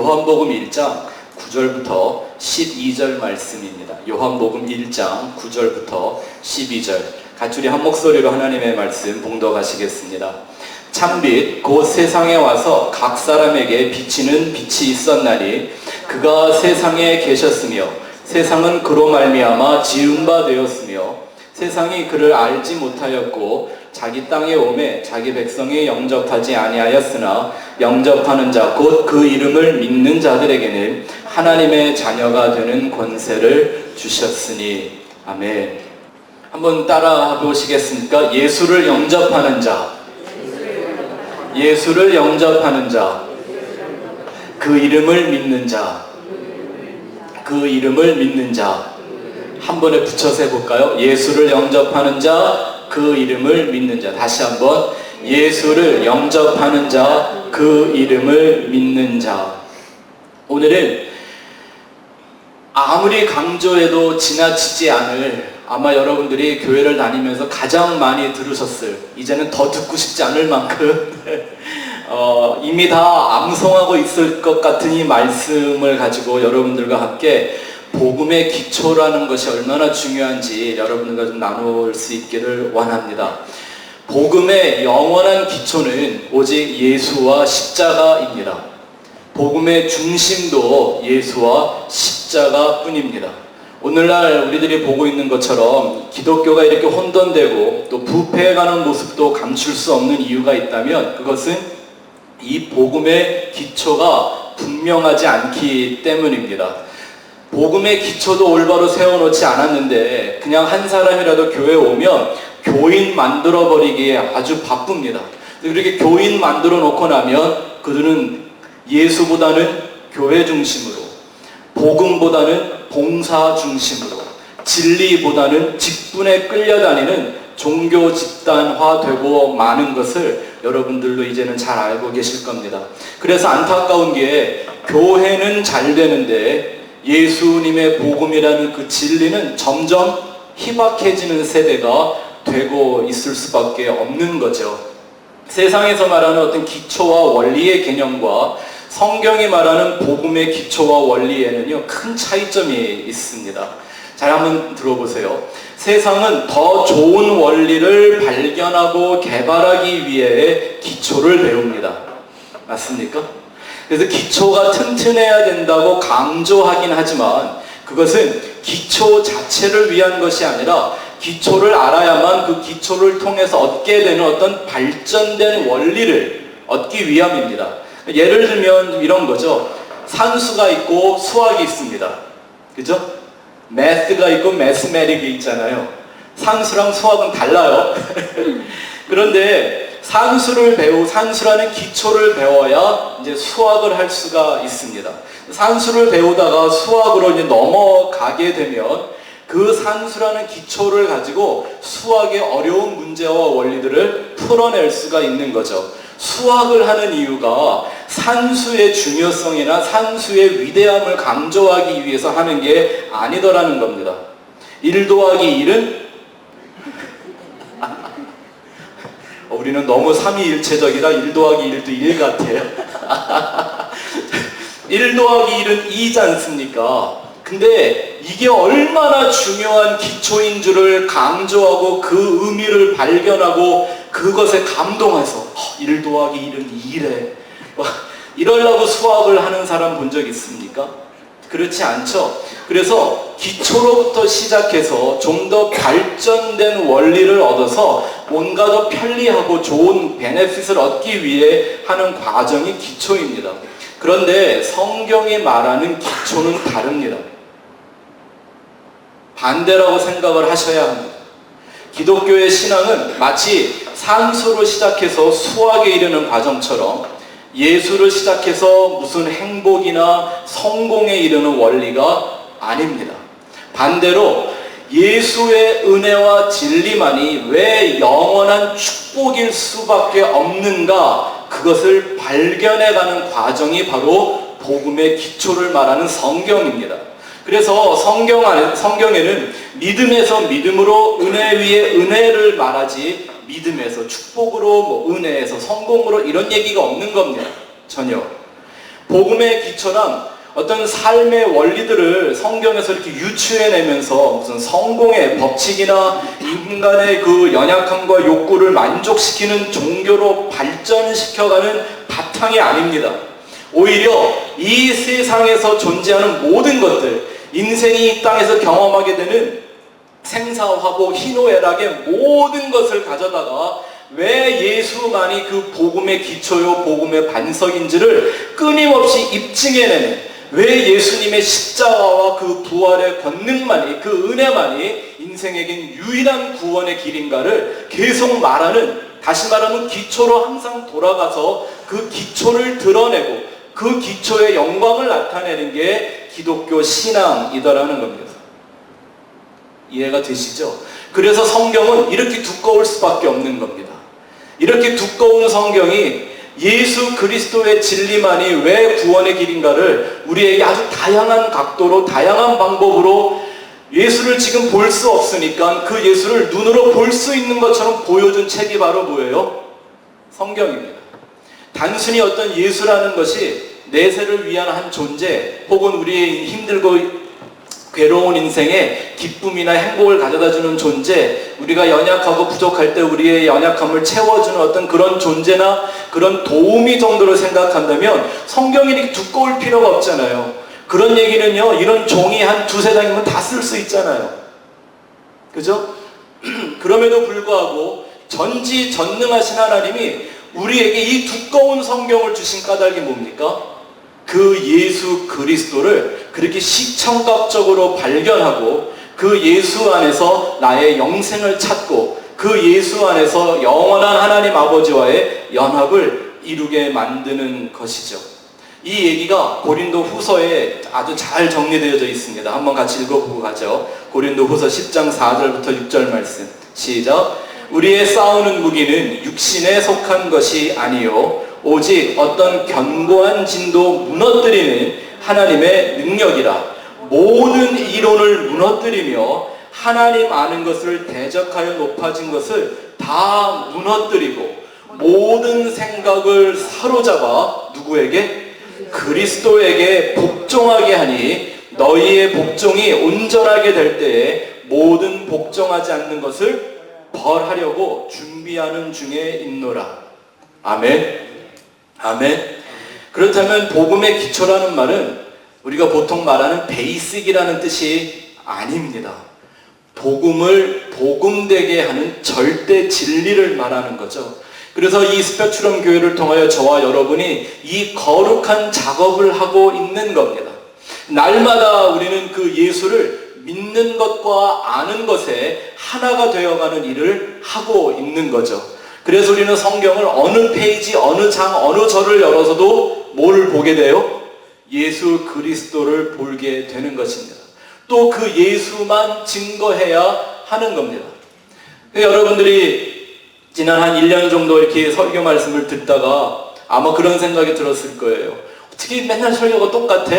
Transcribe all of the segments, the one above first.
요한복음 1장 9절부터 12절 말씀입니다. 요한복음 1장 9절부터 12절 같이 우리 한 목소리로 하나님의 말씀 봉독하시겠습니다. 참빛 곧 세상에 와서 각 사람에게 비치는 빛이 있었나니 그가 세상에 계셨으며 세상은 그로 말미암아 지은 바 되었으며 세상이 그를 알지 못하였고 자기 땅에 오매 자기 백성이 영접하지 아니하였으나 영접하는 자 곧 그 이름을 믿는 자들에게는 하나님의 자녀가 되는 권세를 주셨으니. 아멘. 한번 따라 보시겠습니까? 예수를 영접하는 자, 예수를 영접하는 자, 그 이름을 믿는 자, 그 이름을 믿는 자. 한 번에 붙여서 해볼까요? 예수를 영접하는 자, 그 이름을 믿는 자. 다시 한번 예수를 영접하는 자, 그 이름을 믿는 자. 오늘은 아무리 강조해도 지나치지 않을, 아마 여러분들이 교회를 다니면서 가장 많이 들으셨을, 이제는 더 듣고 싶지 않을 만큼 이미 다 암송하고 있을 것 같은 이 말씀을 가지고 여러분들과 함께 복음의 기초라는 것이 얼마나 중요한지 여러분들과 좀 나눌 수 있기를 원합니다. 복음의 영원한 기초는 오직 예수와 십자가입니다. 복음의 중심도 예수와 십자가 뿐입니다. 오늘날 우리들이 보고 있는 것처럼 기독교가 이렇게 혼돈되고 또 부패해가는 모습도 감출 수 없는 이유가 있다면 그것은 이 복음의 기초가 분명하지 않기 때문입니다. 복음의 기초도 올바로 세워놓지 않았는데 그냥 한 사람이라도 교회에 오면 교인 만들어버리기에 아주 바쁩니다. 그렇게 교인 만들어 놓고 나면 그들은 예수보다는 교회 중심으로, 복음보다는 봉사 중심으로, 진리보다는 직분에 끌려다니는 종교 집단화 되고 마는 것을 여러분들도 이제는 잘 알고 계실 겁니다. 그래서 안타까운 게 교회는 잘 되는데 예수님의 복음이라는 그 진리는 점점 희박해지는 세대가 되고 있을 수밖에 없는 거죠. 세상에서 말하는 어떤 기초와 원리의 개념과 성경이 말하는 복음의 기초와 원리에는요, 큰 차이점이 있습니다. 잘 한번 들어보세요. 세상은 더 좋은 원리를 발견하고 개발하기 위해 기초를 배웁니다. 맞습니까? 그래서 기초가 튼튼해야 된다고 강조하긴 하지만 그것은 기초 자체를 위한 것이 아니라 기초를 알아야만 그 기초를 통해서 얻게 되는 어떤 발전된 원리를 얻기 위함입니다. 예를 들면 이런 거죠. 산수가 있고 수학이 있습니다. 그죠? 매스가 있고 매스메릭이 있잖아요. 산수랑 수학은 달라요. 그런데 산수라는 기초를 배워야 이제 수학을 할 수가 있습니다. 산수를 배우다가 수학으로 이제 넘어가게 되면 그 산수라는 기초를 가지고 수학의 어려운 문제와 원리들을 풀어낼 수가 있는 거죠. 수학을 하는 이유가 산수의 중요성이나 산수의 위대함을 강조하기 위해서 하는 게 아니더라는 겁니다. 1 더하기 1은 우리는 너무 삼위일체적이라 1 더하기 1도 1 같아요. 1 더하기 1은 2지 않습니까? 근데 이게 얼마나 중요한 기초인 줄을 강조하고 그 의미를 발견하고 그것에 감동해서 1 더하기 1은 2래 이러려고 수학을 하는 사람 본 적 있습니까? 그렇지 않죠? 그래서 기초로부터 시작해서 좀 더 발전된 원리를 얻어서 뭔가 더 편리하고 좋은 베네핏을 얻기 위해 하는 과정이 기초입니다. 그런데 성경이 말하는 기초는 다릅니다. 반대라고 생각을 하셔야 합니다. 기독교의 신앙은 마치 산수로 시작해서 수학에 이르는 과정처럼 예수를 시작해서 무슨 행복이나 성공에 이르는 원리가 아닙니다. 반대로 예수의 은혜와 진리만이 왜 영원한 축복일 수밖에 없는가, 그것을 발견해가는 과정이 바로 복음의 기초를 말하는 성경입니다. 그래서 성경에는 믿음에서 믿음으로, 은혜 위에 은혜를 말하지 믿음에서 축복으로, 은혜에서 성공으로 이런 얘기가 없는 겁니다. 전혀. 복음의 기초란 어떤 삶의 원리들을 성경에서 이렇게 유추해내면서 무슨 성공의 법칙이나 인간의 그 연약함과 욕구를 만족시키는 종교로 발전시켜가는 바탕이 아닙니다. 오히려 이 세상에서 존재하는 모든 것들, 인생이 이 땅에서 경험하게 되는 생사화복, 희노애락의 모든 것을 가져다가 왜 예수만이 그 복음의 기초요 복음의 반석인지를 끊임없이 입증해내는, 왜 예수님의 십자가와 그 부활의 권능만이, 그 은혜만이 인생에겐 유일한 구원의 길인가를 계속 말하는, 다시 말하면 기초로 항상 돌아가서 그 기초를 드러내고 그 기초의 영광을 나타내는 게 기독교 신앙이다라는 겁니다. 이해가 되시죠? 그래서 성경은 이렇게 두꺼울 수밖에 없는 겁니다. 이렇게 두꺼운 성경이 예수 그리스도의 진리만이 왜 구원의 길인가를 우리에게 아주 다양한 각도로, 다양한 방법으로, 예수를 지금 볼 수 없으니까 그 예수를 눈으로 볼 수 있는 것처럼 보여준 책이 바로 뭐예요? 성경입니다. 단순히 어떤 예수라는 것이 내세를 위한 한 존재, 혹은 우리의 힘들고 괴로운 인생에 기쁨이나 행복을 가져다주는 존재, 우리가 연약하고 부족할 때 우리의 연약함을 채워주는 어떤 그런 존재나 그런 도우미 정도로 생각한다면 성경이 이렇게 두꺼울 필요가 없잖아요. 그런 얘기는요, 이런 종이 한 두세 장이면 다 쓸 수 있잖아요. 그죠? 그럼에도 불구하고 전지전능하신 하나님이 우리에게 이 두꺼운 성경을 주신 까닭이 뭡니까? 그 예수 그리스도를 그렇게 시청각적으로 발견하고 그 예수 안에서 나의 영생을 찾고 그 예수 안에서 영원한 하나님 아버지와의 연합을 이루게 만드는 것이죠. 이 얘기가 고린도 후서에 아주 잘 정리되어져 있습니다. 한번 같이 읽어보고 가죠. 고린도 후서 10장 4절부터 6절 말씀. 시작. 우리의 싸우는 무기는 육신에 속한 것이 아니요 오직 어떤 견고한 진도 무너뜨리는 하나님의 능력이라. 모든 이론을 무너뜨리며 하나님 아는 것을 대적하여 높아진 것을 다 무너뜨리고 모든 생각을 사로잡아 누구에게? 그리스도에게 복종하게 하니 너희의 복종이 온전하게 될 때에 모든 복종하지 않는 것을 벌하려고 준비하는 중에 있노라. 아멘. 아멘. 그렇다면 복음의 기초라는 말은 우리가 보통 말하는 베이직이라는 뜻이 아닙니다. 복음을 복음되게 하는 절대 진리를 말하는 거죠. 그래서 이 스펙트럼 교회를 통하여 저와 여러분이 이 거룩한 작업을 하고 있는 겁니다. 날마다 우리는 그 예수를 믿는 것과 아는 것에 하나가 되어가는 일을 하고 있는 거죠. 그래서 우리는 성경을 어느 페이지, 어느 장, 어느 절을 열어서도 뭐를 보게 돼요? 예수 그리스도를 보게 되는 것입니다. 또 그 예수만 증거해야 하는 겁니다. 여러분들이 지난 한 1년 정도 이렇게 설교 말씀을 듣다가 아마 그런 생각이 들었을 거예요. 어떻게 맨날 설교가 똑같아?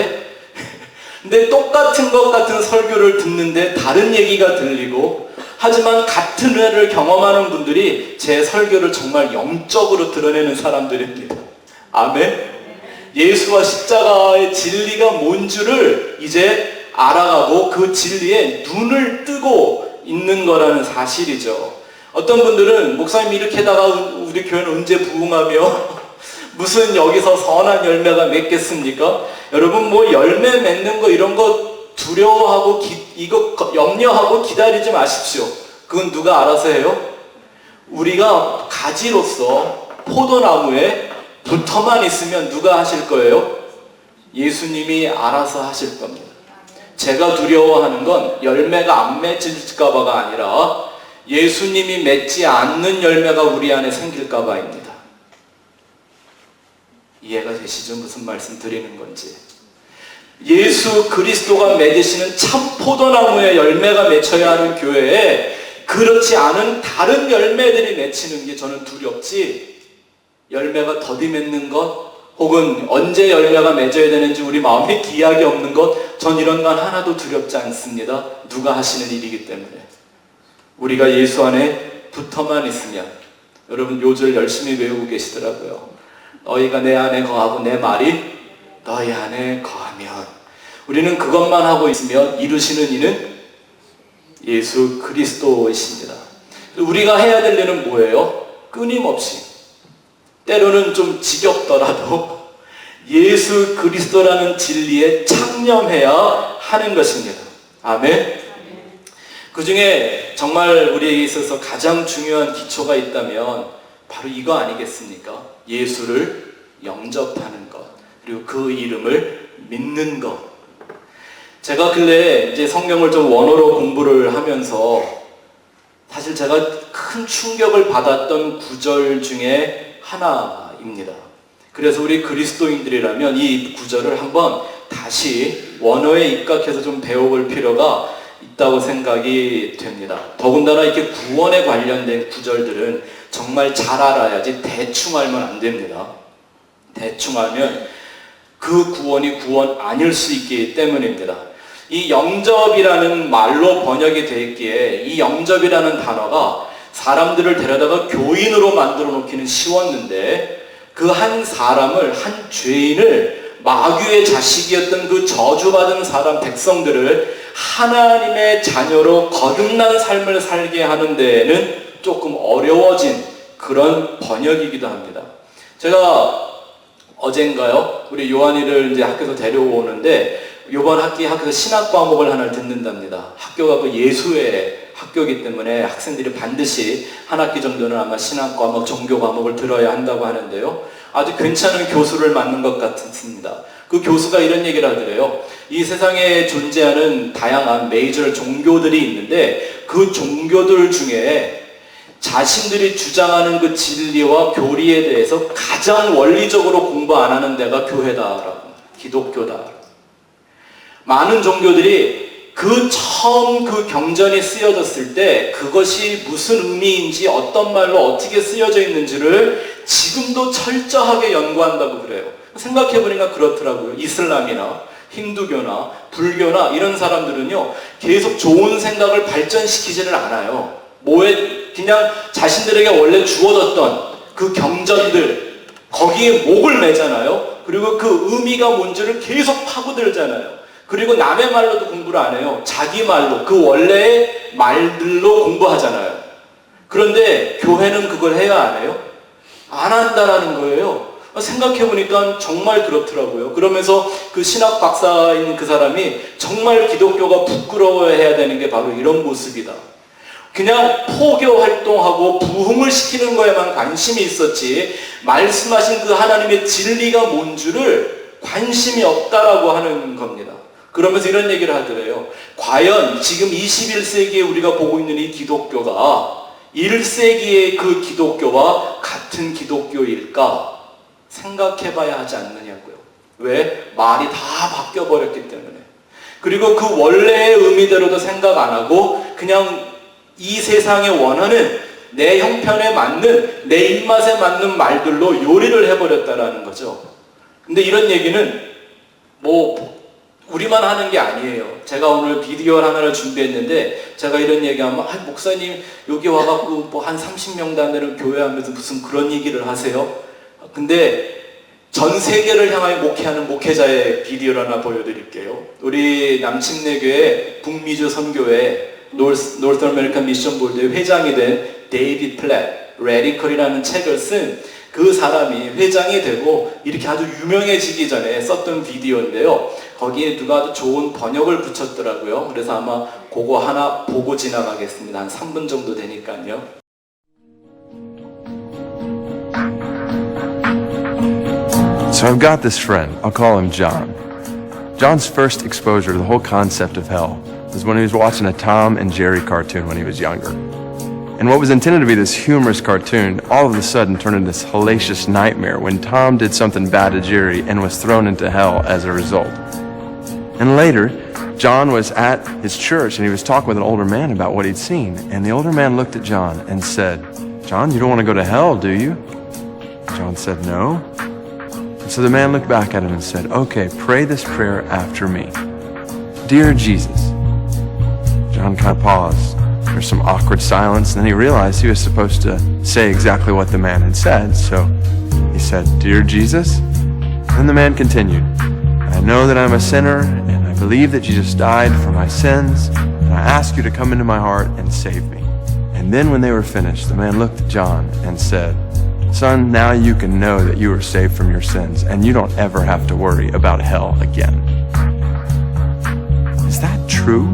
근데 똑같은 것 같은 설교를 듣는데 다른 얘기가 들리고, 하지만 같은 은혜를 경험하는 분들이 제 설교를 정말 영적으로 드러내는 사람들입니다. 아멘. 예수와 십자가의 진리가 뭔 줄을 이제 알아가고 그 진리에 눈을 뜨고 있는 거라는 사실이죠. 어떤 분들은 목사님이 이렇게 하다가 우리 교회는 언제 부흥하며 무슨 여기서 선한 열매가 맺겠습니까? 여러분 뭐 열매 맺는 거 이런 거 두려워하고 이거 염려하고 기다리지 마십시오. 그건 누가 알아서 해요? 우리가 가지로서 포도나무에 붙어만 있으면 누가 하실 거예요? 예수님이 알아서 하실 겁니다. 제가 두려워하는 건 열매가 안 맺힐까 봐가 아니라 예수님이 맺지 않는 열매가 우리 안에 생길까 봐입니다. 이해가 되시죠? 무슨 말씀 드리는 건지. 예수 그리스도가 맺으시는 참 포도나무의 열매가 맺혀야 하는 교회에 그렇지 않은 다른 열매들이 맺히는 게 저는 두렵지, 열매가 더디 맺는 것 혹은 언제 열매가 맺어야 되는지 우리 마음에 기약이 없는 것, 전 이런 건 하나도 두렵지 않습니다. 누가 하시는 일이기 때문에. 우리가 예수 안에 붙어만 있으면, 여러분 요절 열심히 외우고 계시더라고요. 너희가 내 안에 거하고 내 말이 너희 안에 거하면, 우리는 그것만 하고 있으면 이루시는 이는 예수 그리스도이십니다. 우리가 해야 될 일은 뭐예요? 끊임없이, 때로는 좀 지겹더라도 예수 그리스도라는 진리에 창념해야 하는 것입니다. 아멘. 그 중에 정말 우리에게 있어서 가장 중요한 기초가 있다면 바로 이거 아니겠습니까? 예수를 영접하는 것, 그리고 그 이름을 믿는 것. 제가 근래 이제 성경을 좀 원어로 공부를 하면서 사실 제가 큰 충격을 받았던 구절 중에 하나입니다. 그래서 우리 그리스도인들이라면 이 구절을 한번 다시 원어에 입각해서 좀 배워볼 필요가 있다고 생각이 됩니다. 더군다나 이렇게 구원에 관련된 구절들은 정말 잘 알아야지 대충 알면 안 됩니다. 대충 알면 그 구원이 구원 아닐 수 있기 때문입니다. 이 영접이라는 말로 번역이 되어 있기에 이 영접이라는 단어가 사람들을 데려다가 교인으로 만들어 놓기는 쉬웠는데, 그 한 사람을, 한 죄인을, 마귀의 자식이었던 그 저주받은 사람, 백성들을 하나님의 자녀로 거듭난 삶을 살게 하는 데에는 조금 어려워진 그런 번역이기도 합니다. 제가 어젠가요, 우리 요한이를 이제 학교에서 데려오는데, 이번 학교에서 신학 과목을 하나 듣는답니다. 학교가 그 예수의 학교이기 때문에 학생들이 반드시 한 학기 정도는 아마 신학 과목, 종교 과목을 들어야 한다고 하는데요. 아주 괜찮은 교수를 만난 것 같습니다. 그 교수가 이런 얘기를 하더래요. 이 세상에 존재하는 다양한 메이저 종교들이 있는데, 그 종교들 중에 자신들이 주장하는 그 진리와 교리에 대해서 가장 원리적으로 공부 안 하는 데가 교회다라고, 기독교다. 많은 종교들이 처음 그 경전이 쓰여졌을 때 그것이 무슨 의미인지, 어떤 말로 어떻게 쓰여져 있는지를 지금도 철저하게 연구한다고 그래요. 생각해보니까 그렇더라고요. 이슬람이나 힌두교나 불교나 이런 사람들은요, 계속 좋은 생각을 발전시키지를 않아요. 그냥 자신들에게 원래 주어졌던 그 경전들, 거기에 목을 매잖아요. 그리고 그 의미가 뭔지를 계속 파고들잖아요. 그리고 남의 말로도 공부를 안 해요. 자기 말로, 그 원래의 말들로 공부하잖아요. 그런데 교회는 그걸 해야 안 해요? 안 한다라는 거예요. 생각해보니까 정말 그렇더라고요. 그러면서 그 신학 박사인 그 사람이 정말 기독교가 부끄러워해야 되는 게 바로 이런 모습이다. 그냥 포교 활동하고 부흥을 시키는 거에만 관심이 있었지, 말씀하신 그 하나님의 진리가 뭔 줄을 관심이 없다라고 하는 겁니다. 그러면서 이런 얘기를 하더래요. 과연 지금 21세기에 우리가 보고 있는 이 기독교가 1세기의 그 기독교와 같은 기독교일까 생각해봐야 하지 않느냐고요. 왜? 말이 다 바뀌어버렸기 때문에. 그리고 그 원래의 의미대로도 생각 안 하고 그냥 이 세상에 원하는 내 형편에 맞는, 내 입맛에 맞는 말들로 요리를 해버렸다라는 거죠. 근데 이런 얘기는 우리만 하는 게 아니에요. 제가 오늘 비디오 하나를 준비했는데, 제가 이런 얘기하면, 목사님 여기 와갖고 한 30명 되는 교회 하면서 무슨 그런 얘기를 하세요? 근데 전 세계를 향하여 목회하는 목회자의 비디오를 하나 보여드릴게요. 우리 남침내교회 북미주 선교회 노스 아메리칸 미션 볼드의 회장이 된 데이비드 플랫, 레디컬이라는 책을 쓴 그 사람이 회장이 되고 이렇게 아주 유명해지기 전에 썼던 비디오인데요. 거기에 누가 아주 좋은 번역을 붙였더라고요. 그래서 아마 그거 하나 보고 지나가겠습니다. 한 3분 정도 되니까요. So I've got this friend, I'll call him John. John's first exposure to the whole concept of hell was when he was watching a Tom and Jerry cartoon when he was younger. And what was intended to be this humorous cartoon all of a sudden turned into this hellacious nightmare when Tom did something bad to Jerry and was thrown into hell as a result. And later, John was at his church and he was talking with an older man about what he'd seen. And the older man looked at John and said, "John, you don't want to go to hell, do you?" John said, "No." And so the man looked back at him and said, "Okay, pray this prayer after me. Dear Jesus." John kind of paused. There's some awkward silence, and then he realized he was supposed to say exactly what the man had said, so he said, "Dear Jesus." Then the man continued, I know that I'm a sinner, and I believe that Jesus died for my sins, and I ask you to come into my heart and save me. And then when they were finished, the man looked at John and said, Son, now you can know that you are saved from your sins, and you don't ever have to worry about hell again. Is that true?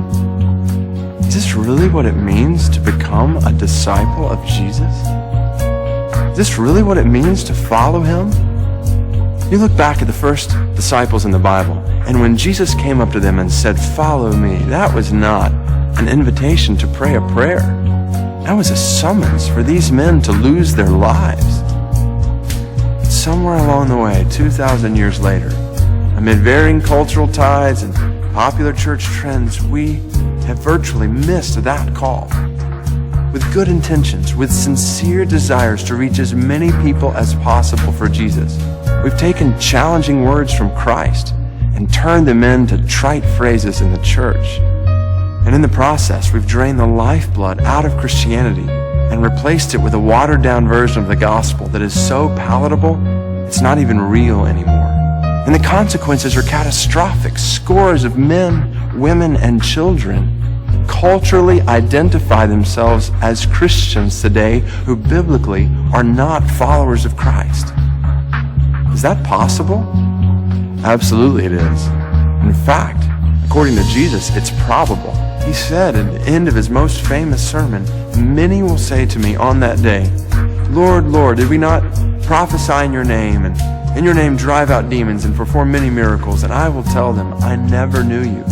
Is this really what it means to become a disciple of Jesus? Is this really what it means to follow him? You look back at the first disciples in the Bible, and when Jesus came up to them and said, Follow me, that was not an invitation to pray a prayer. That was a summons for these men to lose their lives. But somewhere along the way, 2,000 years later, amid varying cultural tides and popular church trends, we have virtually missed that call. With good intentions, with sincere desires to reach as many people as possible for Jesus, we've taken challenging words from Christ and turned them into trite phrases in the church. And in the process, we've drained the lifeblood out of Christianity and replaced it with a watered-down version of the gospel that is so palatable, it's not even real anymore. And the consequences are catastrophic. Scores of men, women, and children culturally identify themselves as Christians today who biblically are not followers of Christ. Is that possible? Absolutely it is. In fact, according to Jesus, it's probable. He said at the end of his most famous sermon, Many will say to me on that day, Lord, Lord, did we not prophesy in your name, and in your name drive out demons and perform many miracles? And I will tell them, I never knew you.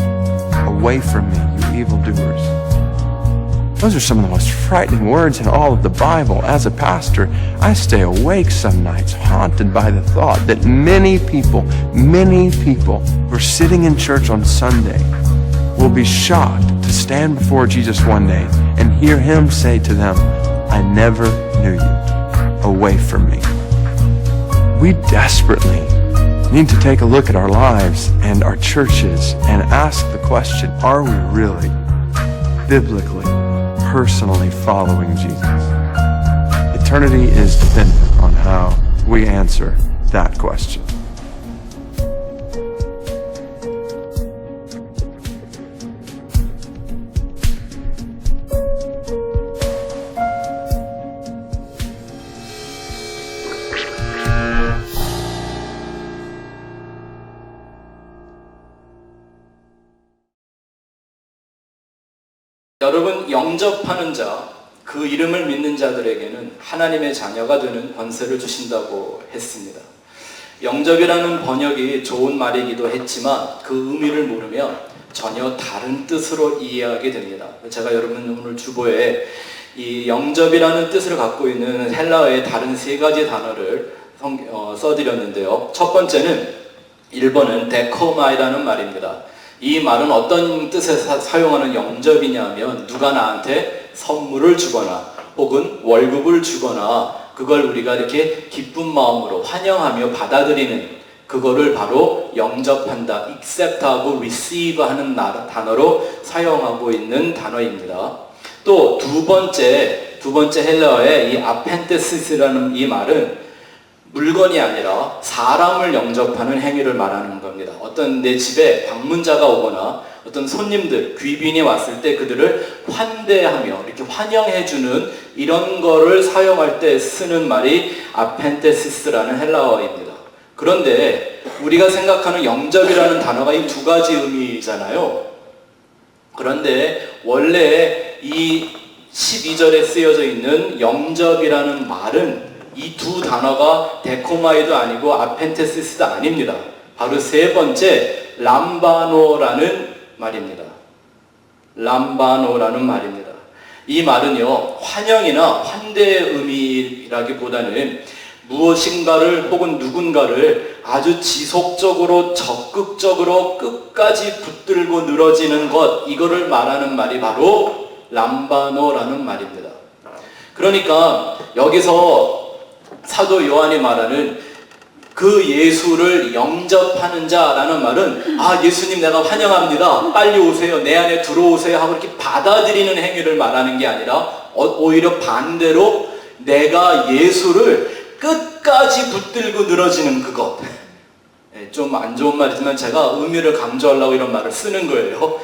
Away from me, you evildoers. Those are some of the most frightening words in all of the Bible. As a pastor, I stay awake some nights, haunted by the thought that many people who are sitting in church on Sunday will be shocked to stand before Jesus one day and hear him say to them, I never knew you. Away from me. We desperately need to take a look at our lives and our churches and ask the question, are we really, biblically, personally following Jesus? Eternity is dependent on how we answer that question. 여러분, 영접하는 자, 그 이름을 믿는 자들에게는 하나님의 자녀가 되는 권세를 주신다고 했습니다. 영접이라는 번역이 좋은 말이기도 했지만 그 의미를 모르면 전혀 다른 뜻으로 이해하게 됩니다. 제가 여러분 오늘 주보에 이 영접이라는 뜻을 갖고 있는 헬라어의 다른 세 가지 단어를 써드렸는데요. 첫 번째는 1번은 데코마이라는 말입니다. 이 말은 어떤 뜻에서 사용하는 영접이냐면 누가 나한테 선물을 주거나 혹은 월급을 주거나 그걸 우리가 이렇게 기쁜 마음으로 환영하며 받아들이는 그거를 바로 영접한다, accept하고 receive 하는 단어로 사용하고 있는 단어입니다. 또 두 번째 헬라어의 이 아펜테시스라는 이 말은 물건이 아니라 사람을 영접하는 행위를 말하는 겁니다. 어떤 내 집에 방문자가 오거나 어떤 손님들, 귀빈이 왔을 때 그들을 환대하며 이렇게 환영해주는 이런 거를 사용할 때 쓰는 말이 아펜테시스라는 헬라어입니다. 그런데 우리가 생각하는 영접이라는 단어가 이 두 가지 의미잖아요. 그런데 원래 이 12절에 쓰여져 있는 영접이라는 말은 이 두 단어가 데코마이도 아니고 아펜테시스도 아닙니다. 바로 세 번째 람바노라는 말입니다. 람바노라는 말입니다. 이 말은요, 환영이나 환대의 의미라기보다는 무엇인가를 혹은 누군가를 아주 지속적으로 적극적으로 끝까지 붙들고 늘어지는 것, 이거를 말하는 말이 바로 람바노라는 말입니다. 그러니까 여기서 사도 요한이 말하는 그 예수를 영접하는 자라는 말은 예수님 내가 환영합니다. 빨리 오세요. 내 안에 들어오세요. 하고 이렇게 받아들이는 행위를 말하는 게 아니라 오히려 반대로 내가 예수를 끝까지 붙들고 늘어지는 그것. 좀 안 좋은 말이지만 제가 의미를 강조하려고 이런 말을 쓰는 거예요.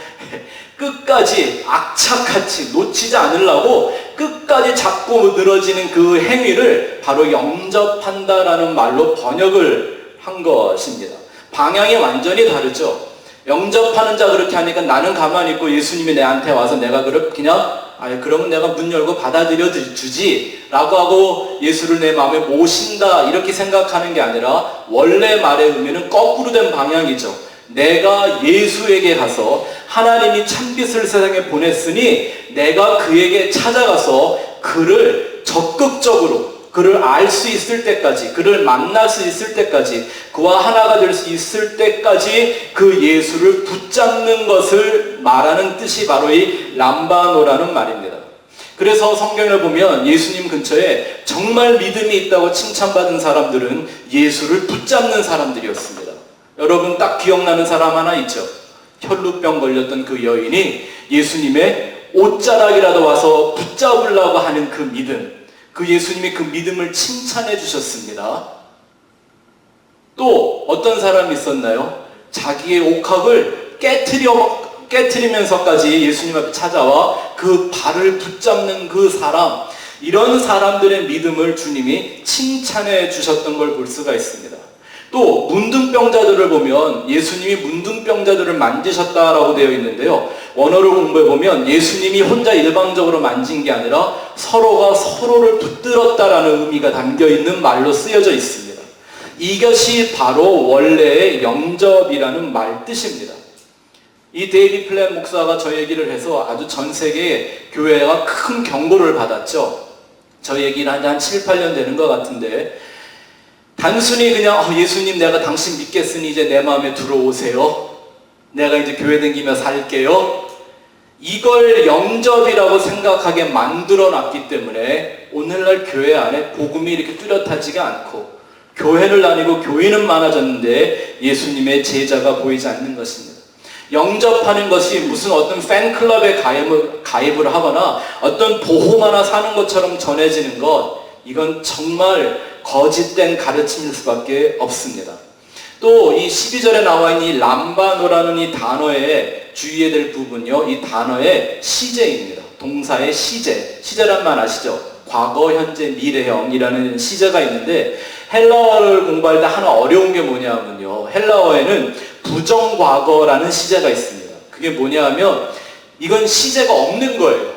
끝까지 악착같이 놓치지 않으려고 끝까지 잡고 늘어지는 그 행위를 바로 영접한다라는 말로 번역을 한 것입니다. 방향이 완전히 다르죠. 영접하는 자 그렇게 하니까 나는 가만히 있고 예수님이 내한테 와서 내가 그냥 그러면 내가 문 열고 받아들여 주지 라고 하고 예수를 내 마음에 모신다 이렇게 생각하는 게 아니라 원래 말의 의미는 거꾸로 된 방향이죠. 내가 예수에게 가서 하나님이 참빛을 세상에 보냈으니 내가 그에게 찾아가서 그를 적극적으로 그를 알 수 있을 때까지, 그를 만날 수 있을 때까지, 그와 하나가 될 수 있을 때까지 그 예수를 붙잡는 것을 말하는 뜻이 바로 이 람바노라는 말입니다. 그래서 성경을 보면 예수님 근처에 정말 믿음이 있다고 칭찬받은 사람들은 예수를 붙잡는 사람들이었습니다. 여러분 딱 기억나는 사람 하나 있죠? 혈루병 걸렸던 그 여인이 예수님의 옷자락이라도 와서 붙잡으려고 하는 그 믿음, 그 예수님이 그 믿음을 칭찬해 주셨습니다. 또 어떤 사람이 있었나요? 자기의 옥합을 깨트리면서까지 예수님 앞에 찾아와 그 발을 붙잡는 그 사람, 이런 사람들의 믿음을 주님이 칭찬해 주셨던 걸 볼 수가 있습니다. 또 문둥병자들을 보면 예수님이 문둥병자들을 만지셨다라고 되어 있는데요, 원어를 공부해 보면 예수님이 혼자 일방적으로 만진 게 아니라 서로가 서로를 붙들었다라는 의미가 담겨 있는 말로 쓰여져 있습니다. 이것이 바로 원래의 영접이라는 말 뜻입니다. 이 데이비 플랫 목사가 저 얘기를 해서 아주 전 세계의 교회가 큰 경고를 받았죠. 저 얘기를 한 7, 8년 되는 것 같은데, 단순히 그냥 예수님 내가 당신 믿겠으니 이제 내 마음에 들어오세요, 내가 이제 교회 다니며 살게요, 이걸 영접이라고 생각하게 만들어 놨기 때문에 오늘날 교회 안에 복음이 이렇게 뚜렷하지가 않고 교회를 다니고 교인은 많아졌는데 예수님의 제자가 보이지 않는 것입니다. 영접하는 것이 무슨 어떤 팬클럽에 가입을 하거나 어떤 보험 하나 사는 것처럼 전해지는 것, 이건 정말 거짓된 가르침일 수밖에 없습니다. 또 이 12절에 나와 있는 이 람바노라는 이 단어에 주의해야 될 부분요, 이 단어의 시제입니다. 동사의 시제란 말 아시죠? 과거, 현재, 미래형이라는 시제가 있는데, 헬라어를 공부할 때 하나 어려운 게 뭐냐면요, 헬라어에는 부정과거라는 시제가 있습니다. 그게 뭐냐면 이건 시제가 없는 거예요.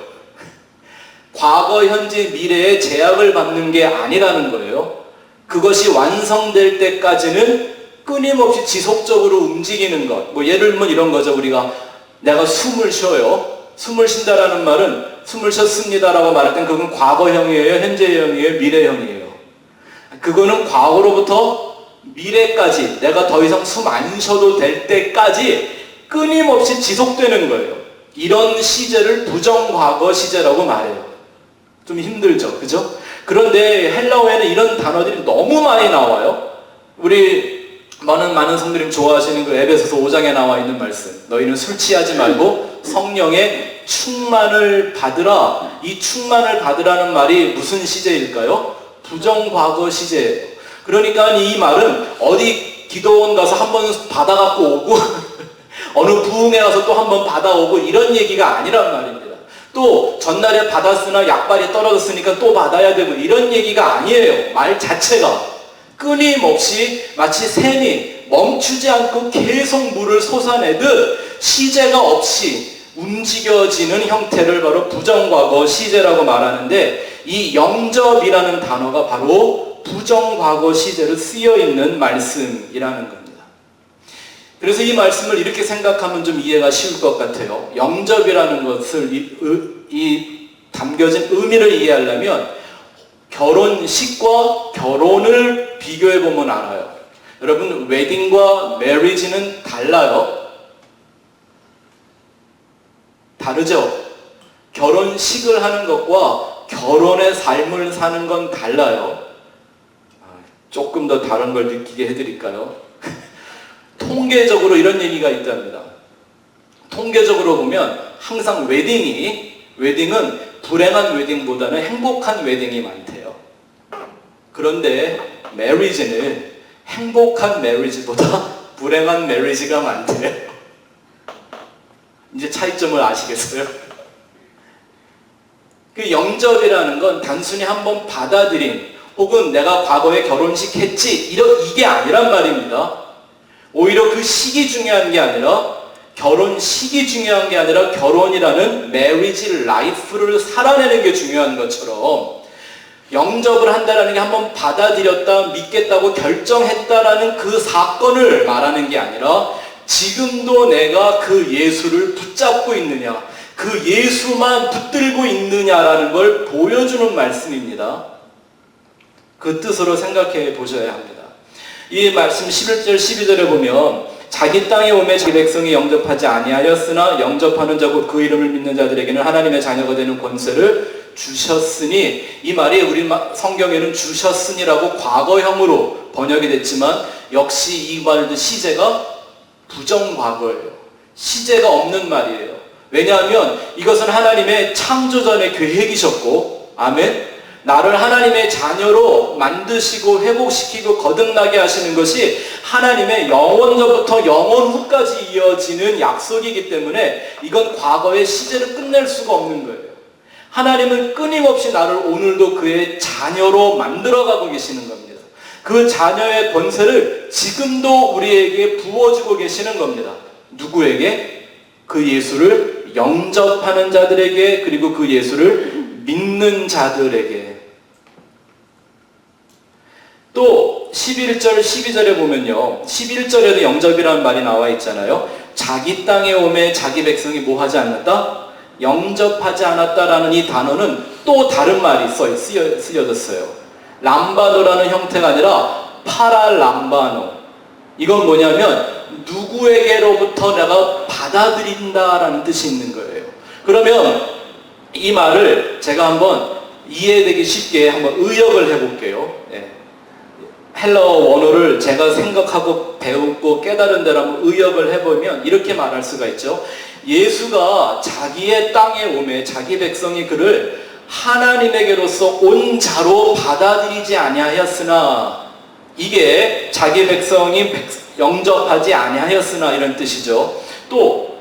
과거, 현재, 미래에 제약을 받는 게 아니라는 거예요. 그것이 완성될 때까지는 끊임없이 지속적으로 움직이는 것. 뭐 예를 들면 이런 거죠. 우리가 내가 숨을 쉬어요. 숨을 쉰다라는 말은 숨을 쉬었습니다라고 말할 땐 그건 과거형이에요, 현재형이에요, 미래형이에요. 그거는 과거로부터 미래까지 내가 더 이상 숨 안 쉬어도 될 때까지 끊임없이 지속되는 거예요. 이런 시제를 부정과거 시제라고 말해요. 좀 힘들죠, 그죠? 그런데 헬라어에는 이런 단어들이 너무 많이 나와요. 우리 많은 성도님 좋아하시는 그 에베소서 5장에 나와 있는 말씀, 너희는 술 취하지 말고 성령의 충만을 받으라. 이 충만을 받으라는 말이 무슨 시제일까요? 부정과거 시제예요. 그러니까 이 말은 어디 기도원 가서 한번 받아갖고 오고 어느 부흥회 가서 또 한번 받아오고 이런 얘기가 아니란 말입니다. 또 전날에 받았으나 약발이 떨어졌으니까 또 받아야 되고 이런 얘기가 아니에요. 말 자체가 끊임없이 마치 샘이 멈추지 않고 계속 물을 솟아내듯 시제가 없이 움직여지는 형태를 바로 부정과거 시제라고 말하는데, 이 영접이라는 단어가 바로 부정과거 시제로 쓰여있는 말씀이라는 겁니다. 그래서 이 말씀을 이렇게 생각하면 좀 이해가 쉬울 것 같아요. 영접이라는 것을 이 담겨진 의미를 이해하려면 결혼식과 결혼을 비교해보면 알아요. 여러분, 웨딩과 메리지는 달라요. 다르죠? 결혼식을 하는 것과 결혼의 삶을 사는 건 달라요. 조금 더 다른 걸 느끼게 해드릴까요? 통계적으로 이런 얘기가 있답니다. 통계적으로 보면 항상 웨딩은 불행한 웨딩보다는 행복한 웨딩이 많대요. 그런데 메리지는 행복한 메리지보다 불행한 메리지가 많대요. 이제 차이점을 아시겠어요? 그 영접이라는 건 단순히 한번 받아들인 혹은 내가 과거에 결혼식 했지 이게 아니란 말입니다. 오히려 그 시기 중요한 게 아니라 결혼식이 중요한 게 아니라 결혼이라는 메리지 라이프를 살아내는 게 중요한 것처럼 영접을 한다는 게 한번 받아들였다, 믿겠다고 결정했다라는 그 사건을 말하는 게 아니라 지금도 내가 그 예수를 붙잡고 있느냐, 그 예수만 붙들고 있느냐라는 걸 보여주는 말씀입니다. 그 뜻으로 생각해 보셔야 합니다. 이 말씀 11절 12절에 보면 자기 땅에 오매 자기 백성이 영접하지 아니하였으나 영접하는 자고 그 이름을 믿는 자들에게는 하나님의 자녀가 되는 권세를 주셨으니, 이 말이 우리 성경에는 주셨으니라고 과거형으로 번역이 됐지만 역시 이 말도 시제가 부정과거예요. 시제가 없는 말이에요. 왜냐하면 이것은 하나님의 창조전의 계획이셨고, 아멘. 나를 하나님의 자녀로 만드시고 회복시키고 거듭나게 하시는 것이 하나님의 영원전부터 영원 후까지 이어지는 약속이기 때문에 이건 과거의 시제를 끝낼 수가 없는 거예요. 하나님은 끊임없이 나를 오늘도 그의 자녀로 만들어가고 계시는 겁니다. 그 자녀의 권세를 지금도 우리에게 부어주고 계시는 겁니다. 누구에게? 그 예수를 영접하는 자들에게, 그리고 그 예수를 믿는 자들에게. 또 11절 12절에 보면요, 11절에도 영접이라는 말이 나와 있잖아요. 자기 땅에 오매 자기 백성이 뭐 하지 않았다? 영접하지 않았다라는 이 단어는 또 다른 말이 쓰여졌어요. 람바노라는 형태가 아니라 파랄람바노. 이건 뭐냐면 누구에게로부터 내가 받아들인다라는 뜻이 있는 거예요. 그러면 이 말을 제가 한번 이해되기 쉽게 한번 의역을 해볼게요. 헬라어 원어를 제가 생각하고 배우고 깨달은 대로 한번 의역을 해보면 이렇게 말할 수가 있죠. 예수가 자기의 땅에 오매 자기 백성이 그를 하나님에게로서 온 자로 받아들이지 아니하였으나, 이게 자기 백성이 영접하지 아니하였으나 이런 뜻이죠. 또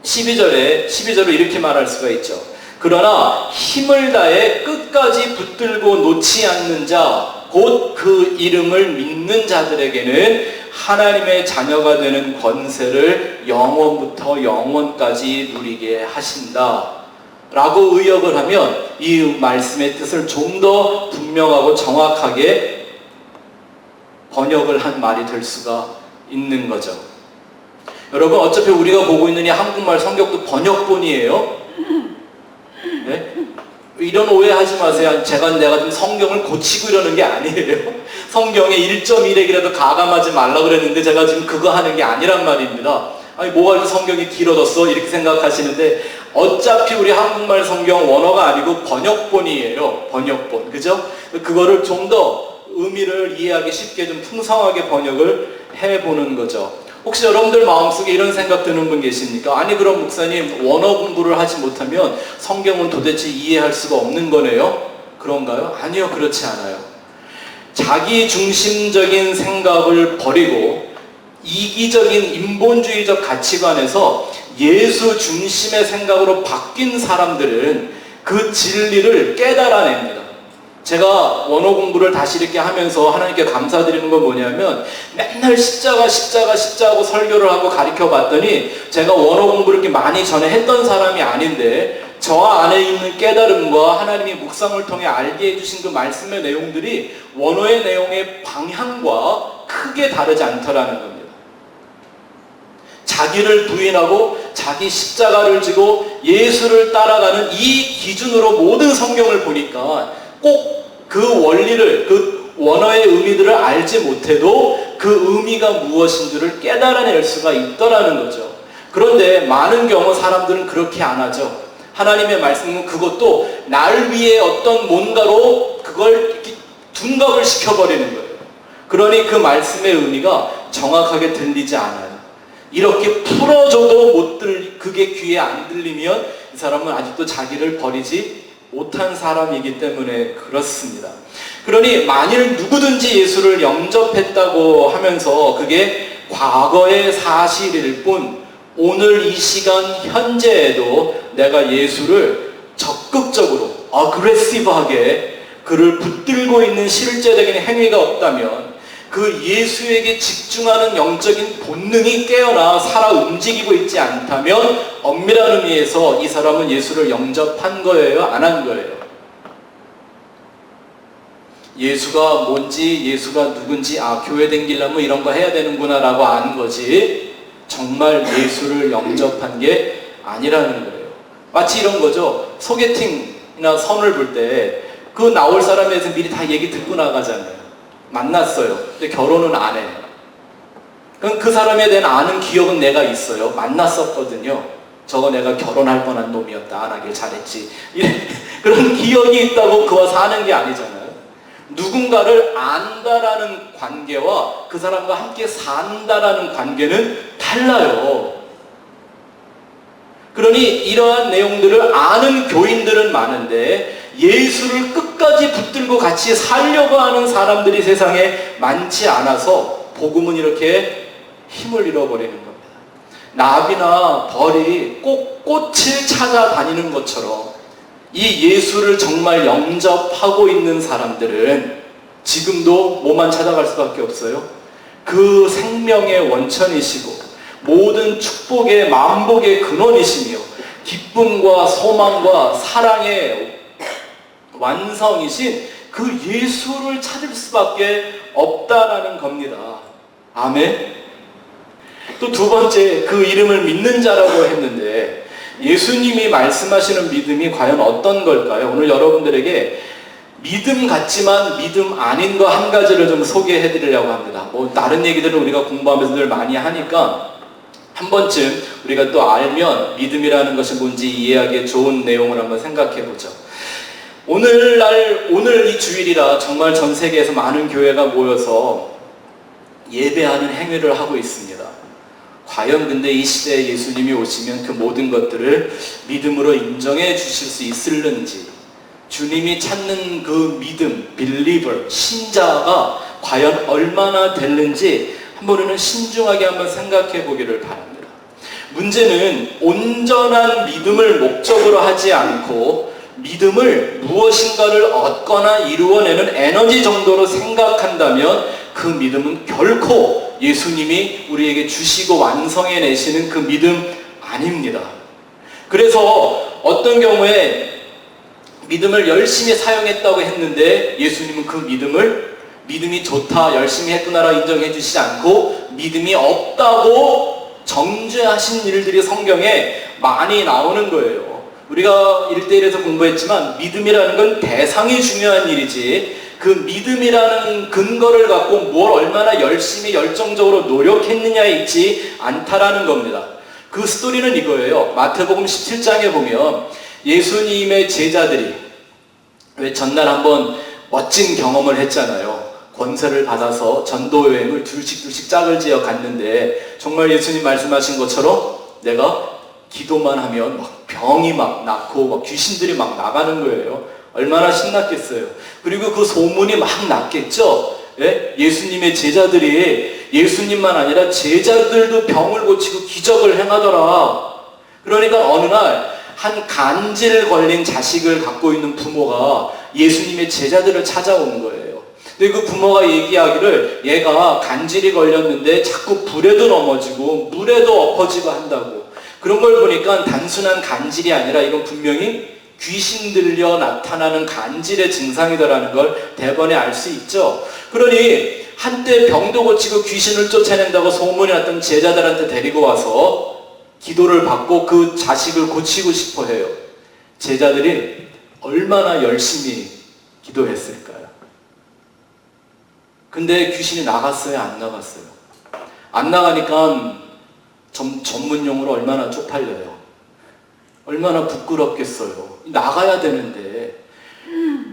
12절을 이렇게 말할 수가 있죠. 그러나 힘을 다해 끝까지 붙들고 놓지 않는 자, 곧 그 이름을 믿는 자들에게는 하나님의 자녀가 되는 권세를 영원부터 영원까지 누리게 하신다 라고 의역을 하면 이 말씀의 뜻을 좀 더 분명하고 정확하게 번역을 한 말이 될 수가 있는 거죠. 여러분, 어차피 우리가 보고 있는 이 한국말 성경도 번역본이에요. 네? 이런 오해하지 마세요. 내가 좀 성경을 고치고 이러는 게 아니에요. 성경에 1.1핵이라도 가감하지 말라 그랬는데 제가 지금 그거 하는 게 아니란 말입니다. 아니, 뭐가 이렇게 성경이 길어졌어? 이렇게 생각하시는데 어차피 우리 한국말 성경 원어가 아니고 번역본이에요. 번역본. 그죠? 그거를 좀 더 의미를 이해하기 쉽게 좀 풍성하게 번역을 해보는 거죠. 혹시 여러분들 마음속에 이런 생각 드는 분 계십니까? 아니, 그럼 목사님, 원어 공부를 하지 못하면 성경은 도대체 이해할 수가 없는 거네요? 그런가요? 아니요, 그렇지 않아요. 자기 중심적인 생각을 버리고 이기적인 인본주의적 가치관에서 예수 중심의 생각으로 바뀐 사람들은 그 진리를 깨달아냅니다. 제가 원어 공부를 다시 이렇게 하면서 하나님께 감사드리는 건 뭐냐면, 맨날 십자가고 설교를 하고 가르쳐 봤더니 제가 원어 공부를 이렇게 많이 전에 했던 사람이 아닌데 저 안에 있는 깨달음과 하나님이 묵상을 통해 알게 해주신 그 말씀의 내용들이 원어의 내용의 방향과 크게 다르지 않더라는 겁니다. 자기를 부인하고 자기 십자가를 지고 예수를 따라가는 이 기준으로 모든 성경을 보니까 꼭 그 원리를, 그 원어의 의미들을 알지 못해도 그 의미가 무엇인지를 깨달아낼 수가 있더라는 거죠. 그런데 많은 경우 사람들은 그렇게 안 하죠. 하나님의 말씀은 그것도 날 위해 어떤 뭔가로 그걸 둔갑을 시켜버리는 거예요. 그러니 그 말씀의 의미가 정확하게 들리지 않아요. 이렇게 풀어줘도 그게 귀에 안 들리면 이 사람은 아직도 자기를 버리지 못한 사람이기 때문에 그렇습니다. 그러니 만일 누구든지 예수를 영접했다고 하면서 그게 과거의 사실일 뿐 오늘 이 시간 현재에도 내가 예수를 적극적으로 어그레시브하게 그를 붙들고 있는 실제적인 행위가 없다면 그 예수에게 집중하는 영적인 본능이 깨어나 살아 움직이고 있지 않다면 엄밀한 의미에서 이 사람은 예수를 영접한 거예요? 안 한 거예요? 예수가 뭔지, 예수가 누군지, 교회 댕기려면 이런 거 해야 되는구나 라고 아는 거지 정말 예수를 영접한 게 아니라는 거예요. 마치 이런 거죠. 소개팅이나 선을 볼 때 그 나올 사람에 대해서 미리 다 얘기 듣고 나가잖아요. 만났어요. 근데 결혼은 안 해요. 그럼 그 사람에 대한 아는 기억은 내가 있어요. 만났었거든요. 저거 내가 결혼할 뻔한 놈이었다. 안 하길 잘했지. 그런 기억이 있다고 그와 사는 게 아니잖아요. 누군가를 안다라는 관계와 그 사람과 함께 산다라는 관계는 달라요. 그러니 이러한 내용들을 아는 교인들은 많은데 예수를 끝까지 붙들고 같이 살려고 하는 사람들이 세상에 많지 않아서 복음은 이렇게 힘을 잃어버리는 겁니다. 나비나 벌이 꼭 꽃을 찾아다니는 것처럼 이 예수를 정말 영접하고 있는 사람들은 지금도 뭐만 찾아갈 수밖에 없어요? 그 생명의 원천이시고 모든 축복의 만복의 근원이시며 기쁨과 소망과 사랑의 완성이신 그 예수를 찾을 수밖에 없다라는 겁니다. 아멘. 또 두 번째, 그 이름을 믿는 자라고 했는데 예수님이 말씀하시는 믿음이 과연 어떤 걸까요? 오늘 여러분들에게 믿음 같지만 믿음 아닌 거 한 가지를 좀 소개해 드리려고 합니다. 뭐 다른 얘기들은 우리가 공부하면서 늘 많이 하니까 한 번쯤 우리가 또 알면 믿음이라는 것이 뭔지 이해하기에 좋은 내용을 한번 생각해 보죠. 오늘 이 주일이라 정말 전 세계에서 많은 교회가 모여서 예배하는 행위를 하고 있습니다. 과연 근데 이 시대에 예수님이 오시면 그 모든 것들을 믿음으로 인정해 주실 수 있을는지, 주님이 찾는 그 믿음, believer, 신자가 과연 얼마나 될는지 한번 우리는 신중하게 한번 생각해 보기를 바랍니다. 문제는 온전한 믿음을 목적으로 하지 않고 믿음을 무엇인가를 얻거나 이루어내는 에너지 정도로 생각한다면 그 믿음은 결코 예수님이 우리에게 주시고 완성해내시는 그 믿음 아닙니다. 그래서 어떤 경우에 믿음을 열심히 사용했다고 했는데 예수님은 그 믿음이 좋다, 열심히 했구나라 인정해 주시지 않고 믿음이 없다고 정죄하신 일들이 성경에 많이 나오는 거예요. 우리가 1대1에서 공부했지만 믿음이라는 건 대상이 중요한 일이지 그 믿음이라는 근거를 갖고 뭘 얼마나 열심히 열정적으로 노력했느냐에 있지 않다라는 겁니다. 그 스토리는 이거예요. 마태복음 17장에 보면 예수님의 제자들이 왜 전날 한번 멋진 경험을 했잖아요. 권세를 받아서 전도 여행을 둘씩 짝을 지어 갔는데 정말 예수님 말씀하신 것처럼 내가 기도만 하면 막 병이 막 낫고 막 귀신들이 막 나가는 거예요. 얼마나 신났겠어요. 그리고 그 소문이 막 났겠죠. 예? 예수님의 제자들이 예수님만 아니라 제자들도 병을 고치고 기적을 행하더라. 그러니까 어느 날 한 간질 걸린 자식을 갖고 있는 부모가 예수님의 제자들을 찾아온 거예요. 근데 그 부모가 얘기하기를 얘가 간질이 걸렸는데 자꾸 불에도 넘어지고 물에도 엎어지고 한다고. 그런 걸 보니까 단순한 간질이 아니라 이건 분명히 귀신 들려 나타나는 간질의 증상이다라는 걸 대번에 알 수 있죠. 그러니 한때 병도 고치고 귀신을 쫓아낸다고 소문이 났던 제자들한테 데리고 와서 기도를 받고 그 자식을 고치고 싶어 해요. 제자들이 얼마나 열심히 기도했을까요? 근데 귀신이 나갔어요? 안 나갔어요? 안 나가니까 전문용어로 얼마나 쪽팔려요. 얼마나 부끄럽겠어요. 나가야 되는데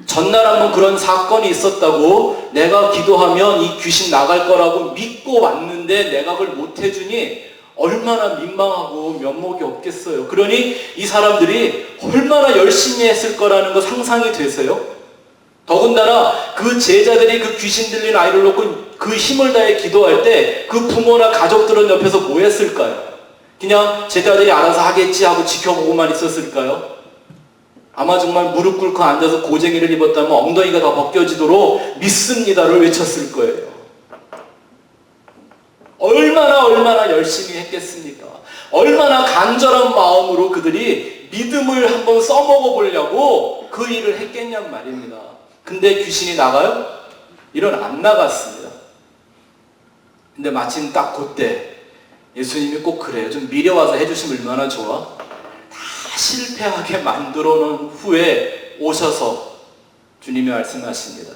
전날 한번 그런 사건이 있었다고 내가 기도하면 이 귀신 나갈 거라고 믿고 왔는데 내가 그걸 못 해주니 얼마나 민망하고 면목이 없겠어요. 그러니 이 사람들이 얼마나 열심히 했을 거라는 거 상상이 되세요? 더군다나 그 제자들이 그 귀신 들린 아이를 놓고 그 힘을 다해 기도할 때 그 부모나 가족들은 옆에서 뭐 했을까요? 그냥 제자들이 알아서 하겠지 하고 지켜보고만 있었을까요? 아마 정말 무릎 꿇고 앉아서 고쟁이를 입었다면 엉덩이가 다 벗겨지도록 믿습니다를 외쳤을 거예요. 얼마나 열심히 했겠습니까? 얼마나 간절한 마음으로 그들이 믿음을 한번 써먹어 보려고 그 일을 했겠냔 말입니다. 근데 귀신이 나가요? 이런 안 나갔습니다. 근데 마침 딱 그때 예수님이 꼭 그래요. 좀 미려와서 해주시면 얼마나 좋아? 다 실패하게 만들어 놓은 후에 오셔서 주님이 말씀하십니다.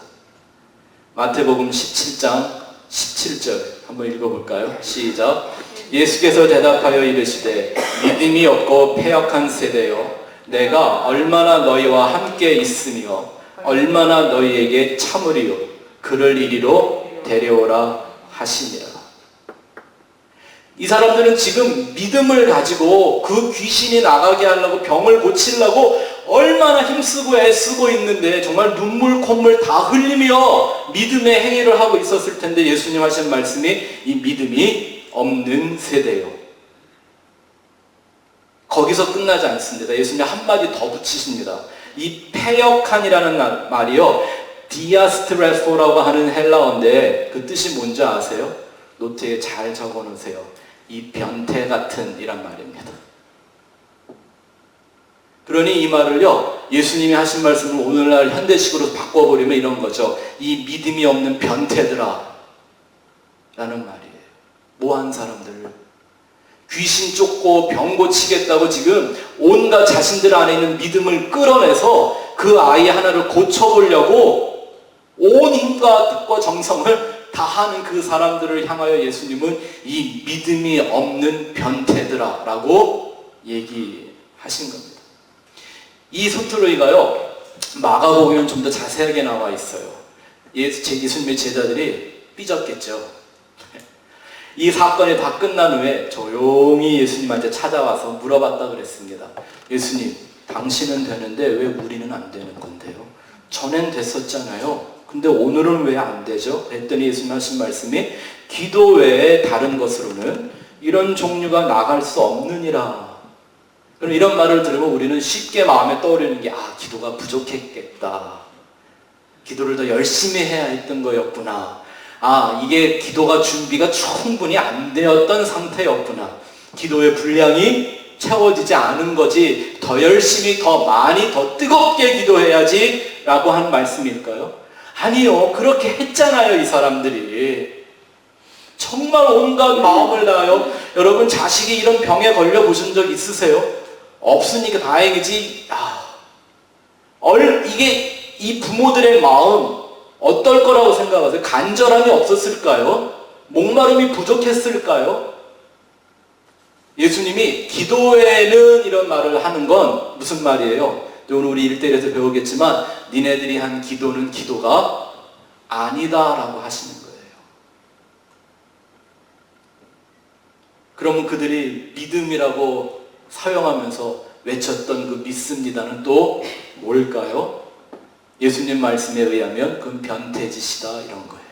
마태복음 17장 17절 한번 읽어볼까요? 시작. 예수께서 대답하여 이르시되 믿음이 없고 패역한 세대여 내가 얼마나 너희와 함께 있으며 얼마나 너희에게 참으리요 그를 이리로 데려오라 하시니라. 이 사람들은 지금 믿음을 가지고 그 귀신이 나가게 하려고 병을 고치려고 얼마나 힘쓰고 애쓰고 있는데 정말 눈물 콧물 다 흘리며 믿음의 행위를 하고 있었을 텐데 예수님 하신 말씀이 이 믿음이 없는 세대요. 거기서 끝나지 않습니다. 예수님이 한마디 더 붙이십니다. 이 패역한이라는 말이요 디아스트레소라고 하는 헬라어인데 그 뜻이 뭔지 아세요? 노트에 잘 적어 놓으세요. 이 변태 같은 이란 말입니다. 그러니 이 말을요 예수님이 하신 말씀을 오늘날 현대식으로 바꿔버리면 이런 거죠. 이 믿음이 없는 변태들아 라는 말이에요. 뭐한 사람들 귀신 쫓고 병 고치겠다고 지금 온갖 자신들 안에 있는 믿음을 끌어내서 그 아이 하나를 고쳐보려고 온 힘과 뜻과 정성을 다하는 그 사람들을 향하여 예수님은 이 믿음이 없는 변태들아 라고 얘기하신 겁니다. 이 서투르이가요 마가복음에는 좀 더 자세하게 나와 있어요. 예수님의 제자들이 삐졌겠죠. 이 사건이 다 끝난 후에 조용히 예수님한테 찾아와서 물어봤다 그랬습니다. 예수님, 당신은 되는데 왜 우리는 안 되는 건데요? 전엔 됐었잖아요. 근데 오늘은 왜 안 되죠? 그랬더니 예수님 하신 말씀이 기도 외에 다른 것으로는 이런 종류가 나갈 수 없느니라. 그럼 이런 말을 들으면 우리는 쉽게 마음에 떠오르는 게 기도가 부족했겠다. 기도를 더 열심히 해야 했던 거였구나. 이게 기도가 준비가 충분히 안 되었던 상태였구나. 기도의 분량이 채워지지 않은 거지 더 열심히 더 많이 더 뜨겁게 기도해야지 라고 하는 말씀일까요? 아니요. 그렇게 했잖아요. 이 사람들이 정말 온갖 마음을 다하여. 여러분 자식이 이런 병에 걸려 보신 적 있으세요? 없으니까 다행이지. 이게 이 부모들의 마음 어떨 거라고 생각하세요? 간절함이 없었을까요? 목마름이 부족했을까요? 예수님이 기도에는 이런 말을 하는 건 무슨 말이에요? 오늘 우리 1대1에서 배우겠지만 니네들이 한 기도는 기도가 아니다라고 하시는 거예요. 그러면 그들이 믿음이라고 사용하면서 외쳤던 그 믿습니다는 또 뭘까요? 예수님 말씀에 의하면 그건 변태짓이다 이런 거예요.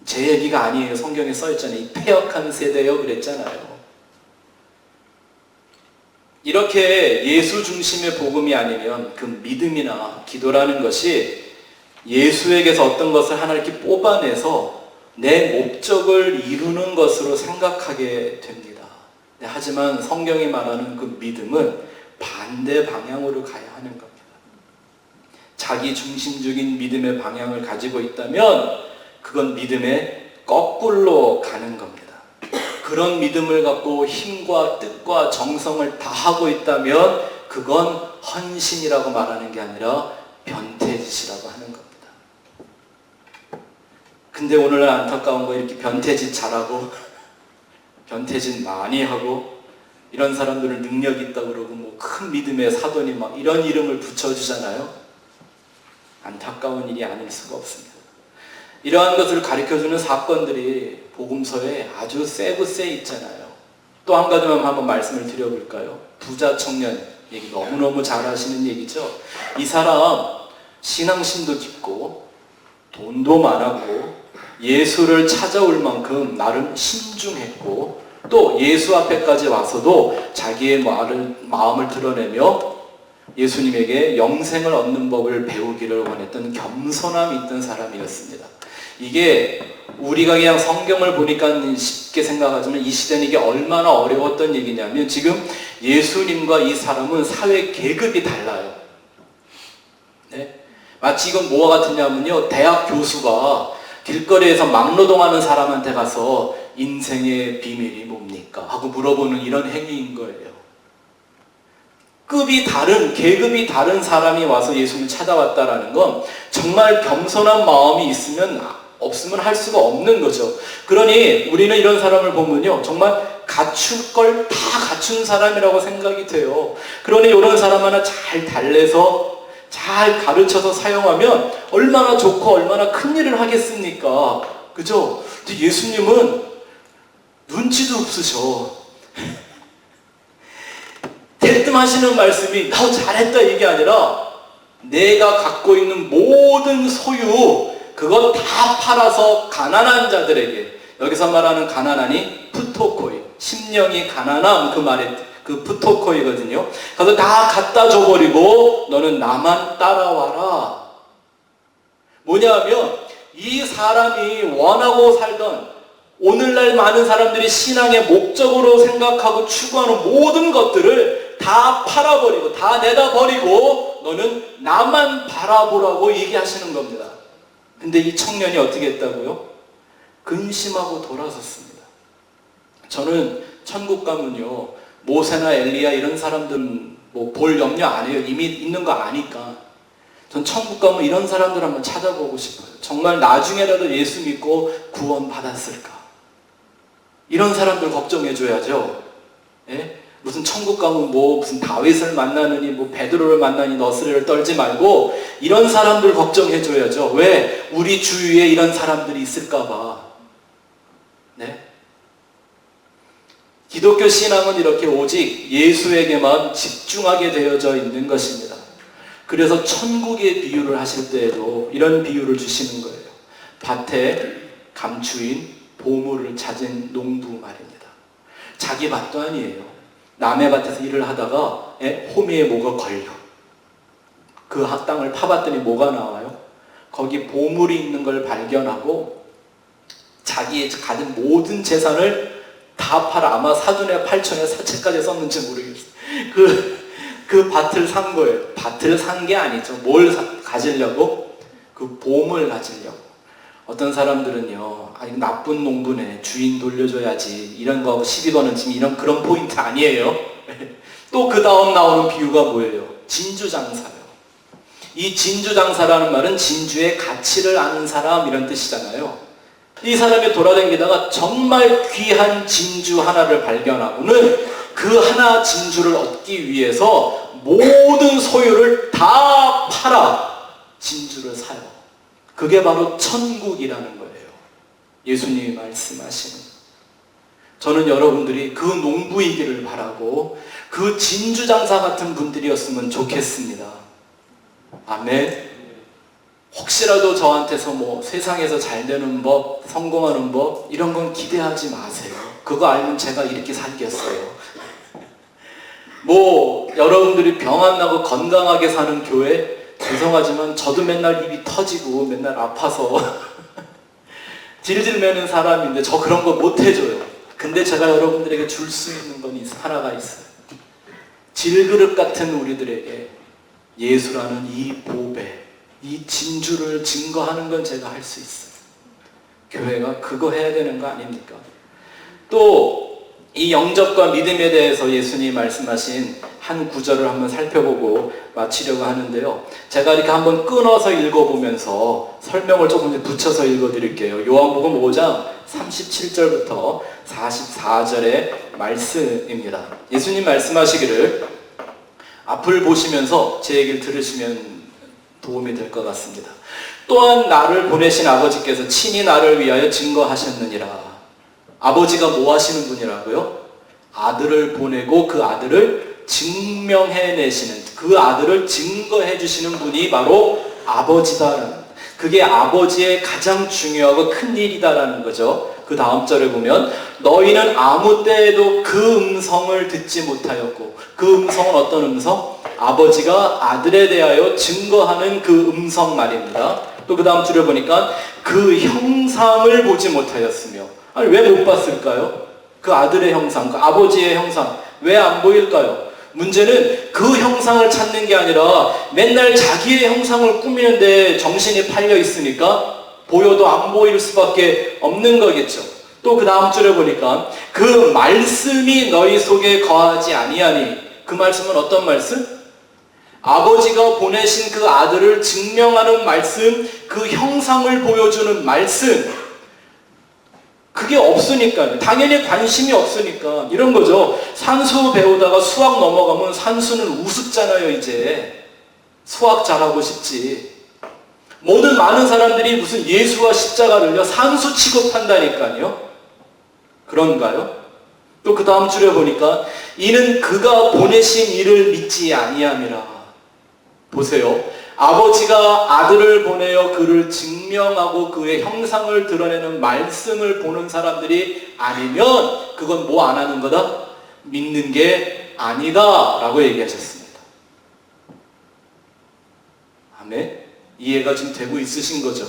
제 얘기가 아니에요. 성경에 써있잖아요. 이 패역한 세대요 그랬잖아요. 이렇게 예수 중심의 복음이 아니면 그 믿음이나 기도라는 것이 예수에게서 어떤 것을 하나 이렇게 뽑아내서 내 목적을 이루는 것으로 생각하게 됩니다. 하지만 성경이 말하는 그 믿음은 반대 방향으로 가야 하는 겁니다. 자기 중심적인 믿음의 방향을 가지고 있다면 그건 믿음의 거꾸로 가는 겁니다. 그런 믿음을 갖고 힘과 뜻과 정성을 다하고 있다면 그건 헌신이라고 말하는 게 아니라 변태짓이라고 하는 겁니다. 근데 오늘 안타까운 거 이렇게 변태짓 잘하고 변태짓 많이 하고 이런 사람들은 능력 있다고 그러고 뭐 큰 믿음의 사도니 막 이런 이름을 붙여주잖아요. 안타까운 일이 아닐 수가 없습니다. 이러한 것을 가르쳐주는 사건들이 복음서에 아주 세고 세 있잖아요. 또 한 가지만 한번 말씀을 드려볼까요? 부자 청년 얘기 너무너무 잘 하시는 얘기죠. 이 사람 신앙심도 깊고 돈도 많았고 예수를 찾아올 만큼 나름 신중했고 또 예수 앞에까지 와서도 자기의 마음을 드러내며 예수님에게 영생을 얻는 법을 배우기를 원했던 겸손함이 있던 사람이었습니다. 이게 우리가 그냥 성경을 보니까 쉽게 생각하지만 이 시대는 이게 얼마나 어려웠던 얘기냐면 지금 예수님과 이 사람은 사회 계급이 달라요. 네? 마치 이건 뭐와 같으냐면요, 대학 교수가 길거리에서 막노동하는 사람한테 가서 인생의 비밀이 뭡니까? 하고 물어보는 이런 행위인 거예요. 급이 다른, 계급이 다른 사람이 와서 예수님을 찾아왔다라는 건 정말 겸손한 마음이 없으면 할 수가 없는 거죠. 그러니 우리는 이런 사람을 보면요, 정말 갖출 걸 다 갖춘 사람이라고 생각이 돼요. 그러니 이런 사람 하나 잘 달래서 잘 가르쳐서 사용하면 얼마나 좋고 얼마나 큰 일을 하겠습니까? 그죠? 근데 예수님은 눈치도 없으셔. 대뜸 하시는 말씀이 너 잘했다 이게 아니라 내가 갖고 있는 모든 소유 그거 다 팔아서 가난한 자들에게, 여기서 말하는 가난하니 푸토코이, 심령이 가난함, 그 말에 그 푸토코이거든요. 그래서 다 갖다 줘버리고 너는 나만 따라와라. 뭐냐면 이 사람이 원하고 살던, 오늘날 많은 사람들이 신앙의 목적으로 생각하고 추구하는 모든 것들을 다 팔아버리고 다 내다버리고 너는 나만 바라보라고 얘기하시는 겁니다. 근데 이 청년이 어떻게 했다고요? 근심하고 돌아섰습니다. 저는 천국 가면요, 모세나 엘리야 이런 사람들은 뭐 볼 염려 안 해요. 이미 있는 거 아니까. 전 천국 가면 이런 사람들 한번 찾아보고 싶어요. 정말 나중에라도 예수 믿고 구원 받았을까? 이런 사람들 걱정해 줘야죠. 예? 무슨 천국 가면 뭐 무슨 다윗을 만나느니 뭐 베드로를 만나니 너스레를 떨지 말고 이런 사람들 걱정해 줘야죠. 왜? 우리 주위에 이런 사람들이 있을까 봐. 네? 기독교 신앙은 이렇게 오직 예수에게만 집중하게 되어져 있는 것입니다. 그래서 천국의 비유를 하실 때에도 이런 비유를 주시는 거예요. 밭에 감추인 보물을 찾은 농부 말입니다. 자기 밭도 아니에요. 남의 밭에서 일을 하다가 호미에 뭐가 걸려. 그 땅을 파봤더니 뭐가 나와요? 거기 보물이 있는 걸 발견하고 자기의 가진 모든 재산을 다 팔아, 아마 사돈의 8천에 사채까지 썼는지 모르겠어요. 그 밭을 산 거예요. 밭을 산 게 아니죠. 뭘 가지려고? 그 보물 가지려고. 어떤 사람들은요, 아, 이거 나쁜 농부네, 주인 돌려줘야지, 이런 거하고 시비 거는 지금 이런 그런 포인트 아니에요. 또 그 다음 나오는 비유가 뭐예요? 진주장사요. 이 진주장사라는 말은 진주의 가치를 아는 사람 이런 뜻이잖아요. 이 사람이 돌아다니다가 정말 귀한 진주 하나를 발견하고는 그 하나 진주를 얻기 위해서 모든 소유를 다 팔아 진주를 사요. 그게 바로 천국이라는 거예요. 예수님이 말씀하시는. 저는 여러분들이 그 농부이기를 바라고 그 진주장사 같은 분들이었으면 좋겠습니다. 아멘. 혹시라도 저한테서 뭐 세상에서 잘 되는 법, 성공하는 법 이런 건 기대하지 마세요. 그거 알면 제가 이렇게 살겠어요. 뭐 여러분들이 병 안 나고 건강하게 사는 교회, 죄송하지만 저도 맨날 입이 터지고 맨날 아파서 질질 매는 사람인데 저 그런 거 못 해줘요. 근데 제가 여러분들에게 줄 수 있는 건 하나가 있어요. 질그릇 같은 우리들에게 예수라는 이 보배, 이 진주를 증거하는 건 제가 할 수 있어요. 교회가 그거 해야 되는 거 아닙니까? 또 이 영접과 믿음에 대해서 예수님이 말씀하신 한 구절을 한번 살펴보고 마치려고 하는데요. 제가 이렇게 한번 끊어서 읽어보면서 설명을 조금 붙여서 읽어드릴게요. 요한복음 5장 37절부터 44절의 말씀입니다. 예수님 말씀하시기를, 앞을 보시면서 제 얘기를 들으시면 도움이 될 것 같습니다. 또한 나를 보내신 아버지께서 친히 나를 위하여 증거하셨느니라. 아버지가 뭐 하시는 분이라고요? 아들을 보내고 그 아들을 증명해내시는, 그 아들을 증거해 주시는 분이 바로 아버지다라는, 그게 아버지의 가장 중요하고 큰 일이다라는 거죠. 그 다음 절에 보면 너희는 아무 때에도 그 음성을 듣지 못하였고, 그 음성은 어떤 음성? 아버지가 아들에 대하여 증거하는 그 음성 말입니다. 또 그 다음 줄에 보니까 그 형상을 보지 못하였으며, 아니 왜 못 봤을까요? 그 아들의 형상, 그 아버지의 형상 왜 안 보일까요? 문제는 그 형상을 찾는 게 아니라 맨날 자기의 형상을 꾸미는데 정신이 팔려 있으니까 보여도 안 보일 수밖에 없는 거겠죠. 또 그 다음 줄에 보니까 그 말씀이 너희 속에 거하지 아니하니, 그 말씀은 어떤 말씀? 아버지가 보내신 그 아들을 증명하는 말씀, 그 형상을 보여주는 말씀, 그게 없으니까, 당연히 관심이 없으니까 이런 거죠. 산수 배우다가 수학 넘어가면 산수는 우습잖아요. 이제 수학 잘하고 싶지. 모든 많은 사람들이 무슨 예수와 십자가를요 산수 취급한다니까요. 그런가요? 또 그 다음 줄에 보니까 이는 그가 보내신 이를 믿지 아니함이라. 보세요. 아버지가 아들을 보내어 그를 증명하고 그의 형상을 드러내는 말씀을 보는 사람들이 아니면 그건 뭐 안 하는 거다? 믿는 게 아니다 라고 얘기하셨습니다. 아멘? 이해가 좀 되고 있으신 거죠?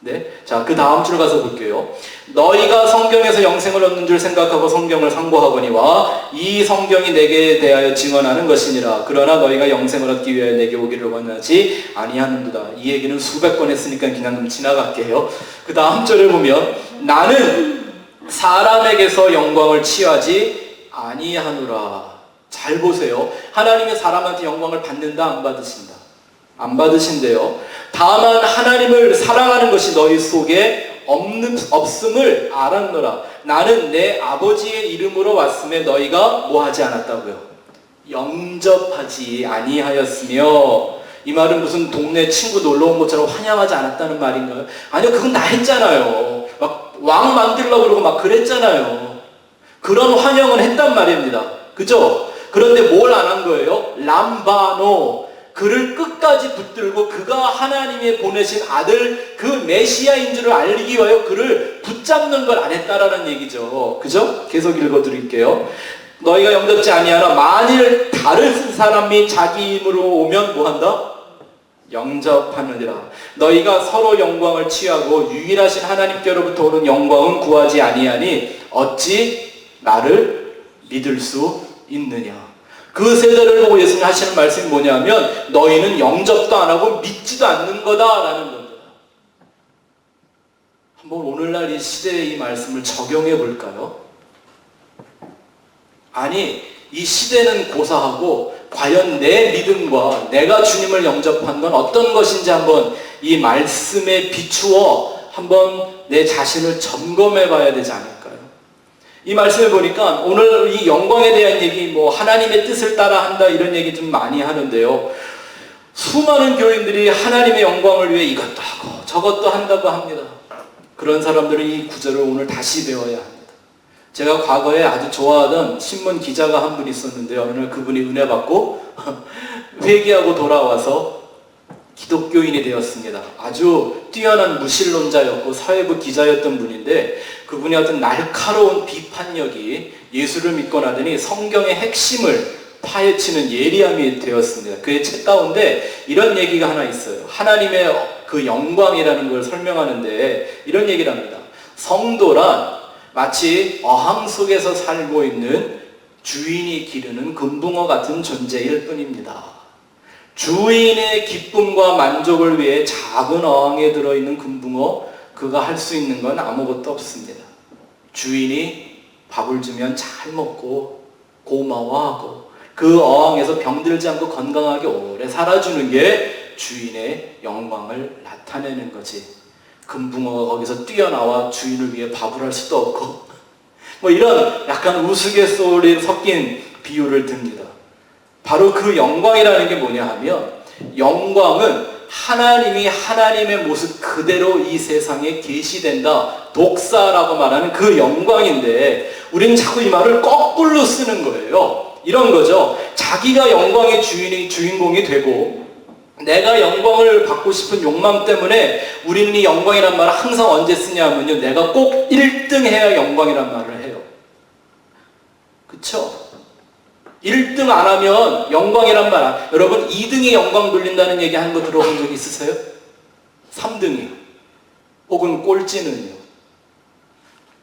네. 자, 그 다음 줄 가서 볼게요. 너희가 성경에서 영생을 얻는 줄 생각하고 성경을 상고하거니와 이 성경이 내게 대하여 증언하는 것이니라. 그러나 너희가 영생을 얻기 위하여 내게 오기를 원하지 아니하는도다. 이 얘기는 수백 번 했으니까 그냥 좀 지나갈게요. 그 다음 절에 보면 나는 사람에게서 영광을 취하지 아니하노라. 잘 보세요. 하나님이 사람한테 영광을 받는다, 안 받으신다? 안 받으신대요. 다만 하나님을 사랑하는 것이 너희 속에 없음을 알았노라. 나는 내 아버지의 이름으로 왔음에 너희가 뭐 하지 않았다고요? 영접하지 아니하였으며. 이 말은 무슨 동네 친구 놀러 온 것처럼 환영하지 않았다는 말인가요? 아니요, 그건 나 했잖아요. 막 왕 만들려고 그러고 막 그랬잖아요. 그런 환영은 했단 말입니다. 그죠? 그런데 뭘 안 한 거예요? 람바노. 그를 끝까지 붙들고 그가 하나님이 보내신 아들, 그 메시아인 줄을 알리기 위하여 그를 붙잡는 걸 안 했다라는 얘기죠. 그죠? 계속 읽어드릴게요. 너희가 영접지 아니하나 만일 다른 사람이 자기 힘으로 오면 뭐한다? 영접하느니라. 너희가 서로 영광을 취하고 유일하신 하나님께로부터 오는 영광은 구하지 아니하니 어찌 나를 믿을 수 있느냐. 그 세대를 보고 예수님 하시는 말씀이 뭐냐면 너희는 영접도 안 하고 믿지도 않는 거다라는 겁니다. 한번 오늘날 이 시대에 이 말씀을 적용해 볼까요? 아니, 이 시대는 고사하고 과연 내 믿음과 내가 주님을 영접한 건 어떤 것인지 한번 이 말씀에 비추어 한번 내 자신을 점검해 봐야 되지 않을까요? 이 말씀을 보니까 오늘 이 영광에 대한 얘기, 뭐 하나님의 뜻을 따라 한다 이런 얘기 좀 많이 하는데요. 수많은 교인들이 하나님의 영광을 위해 이것도 하고 저것도 한다고 합니다. 그런 사람들은 이 구절을 오늘 다시 배워야 합니다. 제가 과거에 아주 좋아하던 신문 기자가 한 분 있었는데요. 오늘 그분이 은혜 받고 회개하고 돌아와서 기독교인이 되었습니다. 아주 뛰어난 무신론자였고 사회부 기자였던 분인데 그분이 어떤 날카로운 비판력이 예수를 믿고 나더니 성경의 핵심을 파헤치는 예리함이 되었습니다. 그의 책 가운데 이런 얘기가 하나 있어요. 하나님의 그 영광이라는 걸 설명하는데 이런 얘기를 합니다. 성도란 마치 어항 속에서 살고 있는 주인이 기르는 금붕어 같은 존재일 뿐입니다. 주인의 기쁨과 만족을 위해 작은 어항에 들어있는 금붕어, 그가 할 수 있는 건 아무것도 없습니다. 주인이 밥을 주면 잘 먹고 고마워하고 그 어항에서 병들지 않고 건강하게 오래 살아주는 게 주인의 영광을 나타내는 거지. 금붕어가 거기서 뛰어나와 주인을 위해 밥을 할 수도 없고 뭐 이런 약간 우스갯소리 섞인 비유를 듭니다. 바로 그 영광이라는 게 뭐냐 하면 영광은 하나님이 하나님의 모습 그대로 이 세상에 계시된다. 독사라고 말하는 그 영광인데 우리는 자꾸 이 말을 거꾸로 쓰는 거예요. 이런 거죠. 자기가 영광의 주인공이 되고 내가 영광을 받고 싶은 욕망 때문에 우리는 이 영광이란 말을 항상 언제 쓰냐면요, 내가 꼭 1등 해야 영광이란 말을 해요. 그쵸? 1등 안 하면 영광이란 말, 여러분 2등이 영광 돌린다는 얘기 하는 거 들어본 적 있으세요? 3등이 혹은 꼴찌는요.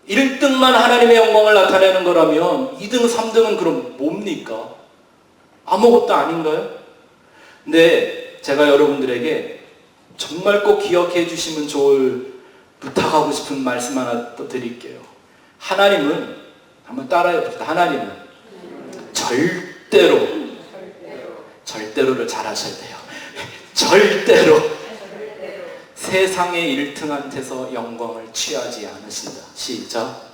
1등만 하나님의 영광을 나타내는 거라면 2등, 3등은 그럼 뭡니까? 아무것도 아닌가요? 근데 제가 여러분들에게 정말 꼭 기억해 주시면 좋을, 부탁하고 싶은 말씀 하나 또 드릴게요. 하나님은, 한번 따라해 봅시다. 하나님은 절대로를 잘 하셔야 돼요. 절대로 세상의 1등한테서 영광을 취하지 않으신다. 시작.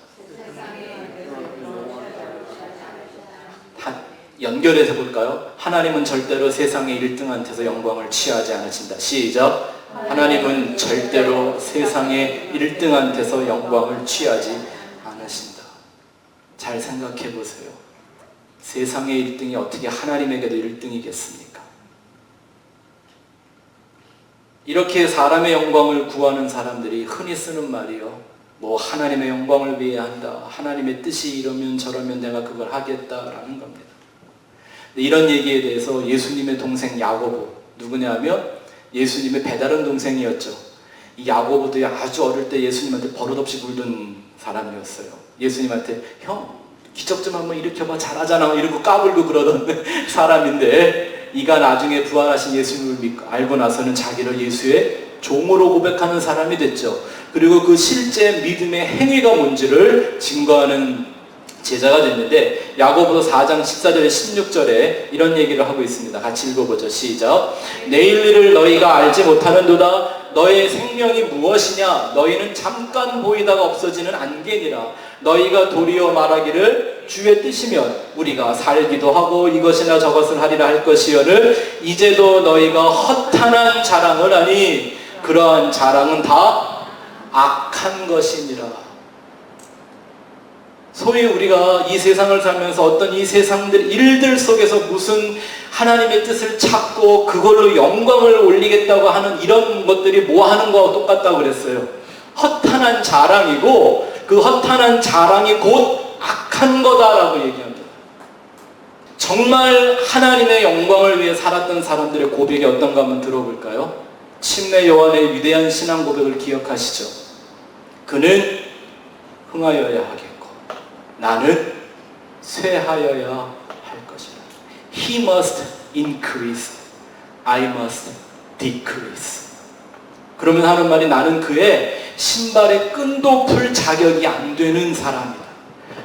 연결해서 볼까요? 하나님은 절대로 세상의 1등한테서 영광을 취하지 않으신다. 시작. 하나님은 절대로 세상의 1등한테서 영광을 취하지 않으신다. 잘 생각해 보세요. 세상의 1등이 어떻게 하나님에게도 1등이겠습니까? 이렇게 사람의 영광을 구하는 사람들이 흔히 쓰는 말이요, 뭐 하나님의 영광을 위해 한다, 하나님의 뜻이 이러면 저러면 내가 그걸 하겠다라는 겁니다. 이런 얘기에 대해서 예수님의 동생 야고보, 누구냐 하면 예수님의 배다른 동생이었죠. 이 야고보도 아주 어릴 때 예수님한테 버릇없이 굴던 사람이었어요. 예수님한테 형 기적 좀 한번 일으켜봐, 잘하잖아 이러고 까불고 그러던 사람인데, 이가 나중에 부활하신 예수님을 믿고 알고 나서는 자기를 예수의 종으로 고백하는 사람이 됐죠. 그리고 그 실제 믿음의 행위가 뭔지를 증거하는 제자가 됐는데, 야고보서 4장 14절에 16절에 이런 얘기를 하고 있습니다. 같이 읽어보죠. 시작. 내일 일을 너희가 알지 못하는도다. 너의 생명이 무엇이냐? 너희는 잠깐 보이다가 없어지는 안개니라. 너희가 도리어 말하기를 주의 뜻이면 우리가 살기도 하고 이것이나 저것을 하리라 할 것이여를 이제도 너희가 허탄한 자랑을 하니 그러한 자랑은 다 악한 것이니라. 소위 우리가 이 세상을 살면서 어떤 이 세상들 일들 속에서 무슨 하나님의 뜻을 찾고 그걸로 영광을 올리겠다고 하는 이런 것들이 뭐 하는 거와 똑같다고 그랬어요. 허탄한 자랑이고 그 허탄한 자랑이 곧 악한 거다라고 얘기합니다. 정말 하나님의 영광을 위해 살았던 사람들의 고백이 어떤가 한번 들어볼까요? 침례 요한의 위대한 신앙 고백을 기억하시죠? 그는 흥하여야 하겠고 나는 쇠하여야 할 것이라. He must increase, I must decrease. 그러면 하는 말이, 나는 그의 신발에 끈도 풀 자격이 안 되는 사람이다.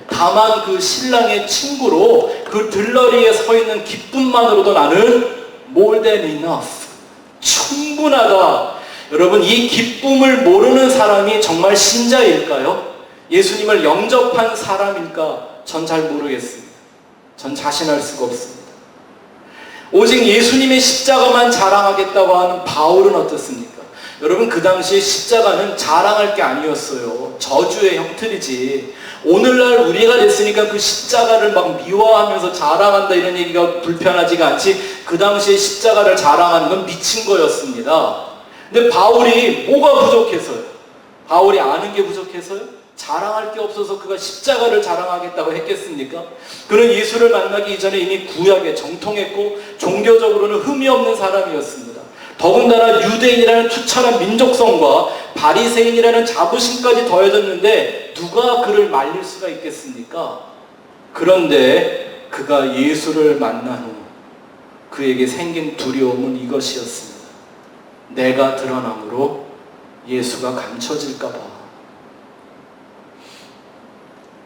다만 그 신랑의 친구로 그 들러리에 서 있는 기쁨만으로도 나는 more than enough, 충분하다. 여러분, 이 기쁨을 모르는 사람이 정말 신자일까요? 예수님을 영접한 사람일까? 전 잘 모르겠습니다. 전 자신할 수가 없습니다. 오직 예수님의 십자가만 자랑하겠다고 하는 바울은 어떻습니까? 여러분, 그 당시에 십자가는 자랑할 게 아니었어요. 저주의 형틀이지. 오늘날 우리가 됐으니까 그 십자가를 막 미워하면서 자랑한다 이런 얘기가 불편하지가 않지, 그 당시에 십자가를 자랑하는 건 미친 거였습니다. 근데 바울이 뭐가 부족해서요? 바울이 아는 게 부족해서요? 자랑할 게 없어서 그가 십자가를 자랑하겠다고 했겠습니까? 그는 예수를 만나기 이전에 이미 구약에 정통했고 종교적으로는 흠이 없는 사람이었습니다. 더군다나 유대인이라는 투철한 민족성과 바리새인이라는 자부심까지 더해졌는데 누가 그를 말릴 수가 있겠습니까? 그런데 그가 예수를 만난 후 그에게 생긴 두려움은 이것이었습니다. 내가 드러남으로 예수가 감춰질까 봐.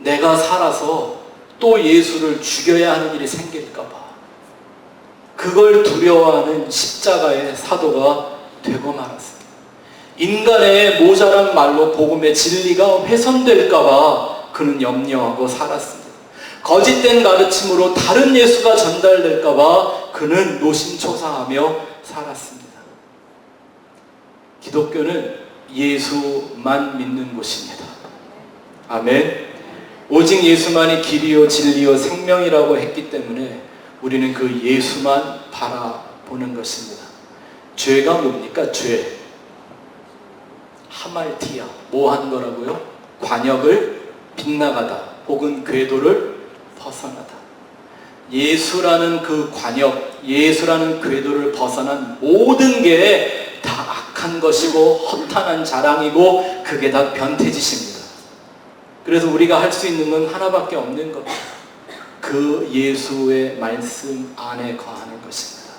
내가 살아서 또 예수를 죽여야 하는 일이 생길까 봐. 그걸 두려워하는 십자가의 사도가 되고 말았습니다. 인간의 모자란 말로 복음의 진리가 훼손될까 봐 그는 염려하고 살았습니다. 거짓된 가르침으로 다른 예수가 전달될까 봐 그는 노심초사하며 살았습니다. 기독교는 예수만 믿는 곳입니다. 아멘. 오직 예수만이 길이요 진리요 생명이라고 했기 때문에 우리는 그 예수만 바라보는 것입니다. 죄가 뭡니까? 죄. 하말티아. 뭐 한 거라고요? 관역을 빗나가다 혹은 궤도를 벗어나다. 예수라는 그 관역, 예수라는 궤도를 벗어난 모든 게 다 악한 것이고 허탄한 자랑이고 그게 다 변태짓입니다. 그래서 우리가 할 수 있는 건 하나밖에 없는 것. 그 예수의 말씀 안에 거하는 것입니다.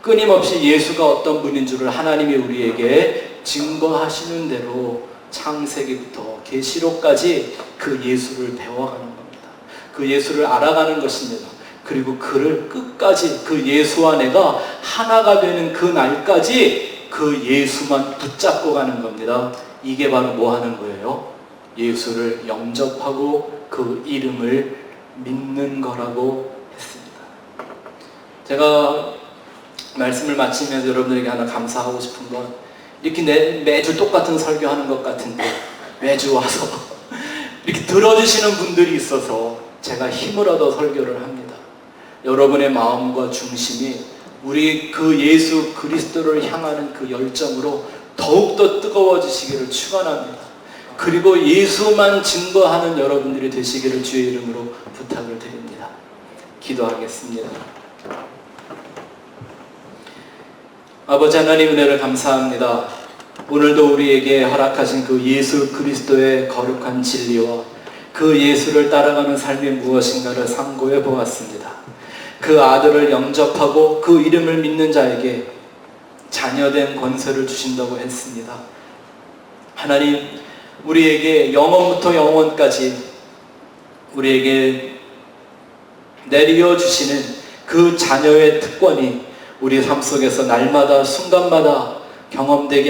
끊임없이 예수가 어떤 분인 줄을 하나님이 우리에게 증거하시는 대로 창세기부터 계시록까지 그 예수를 배워가는 겁니다. 그 예수를 알아가는 것입니다. 그리고 그를 끝까지 그 예수와 내가 하나가 되는 그 날까지 그 예수만 붙잡고 가는 겁니다. 이게 바로 뭐 하는 거예요? 예수를 영접하고 그 이름을 믿는 거라고 했습니다. 제가 말씀을 마치면서 여러분들에게 하나 감사하고 싶은 건, 이렇게 매주 똑같은 설교하는 것 같은데 매주 와서 이렇게 들어주시는 분들이 있어서 제가 힘을 얻어 설교를 합니다. 여러분의 마음과 중심이 우리 그 예수 그리스도를 향하는 그 열정으로 더욱더 뜨거워지시기를 축원합니다. 그리고 예수만 증거하는 여러분들이 되시기를 주의 이름으로 부탁을 드립니다. 기도하겠습니다. 아버지 하나님, 은혜를 감사합니다. 오늘도 우리에게 허락하신 그 예수 그리스도의 거룩한 진리와 그 예수를 따라가는 삶이 무엇인가를 상고해 보았습니다. 그 아들을 영접하고 그 이름을 믿는 자에게 자녀된 권세를 주신다고 했습니다. 하나님, 우리에게 영원부터 영원까지 우리에게 내려 주시는 그 자녀의 특권이 우리 삶 속에서 날마다 순간마다 경험되게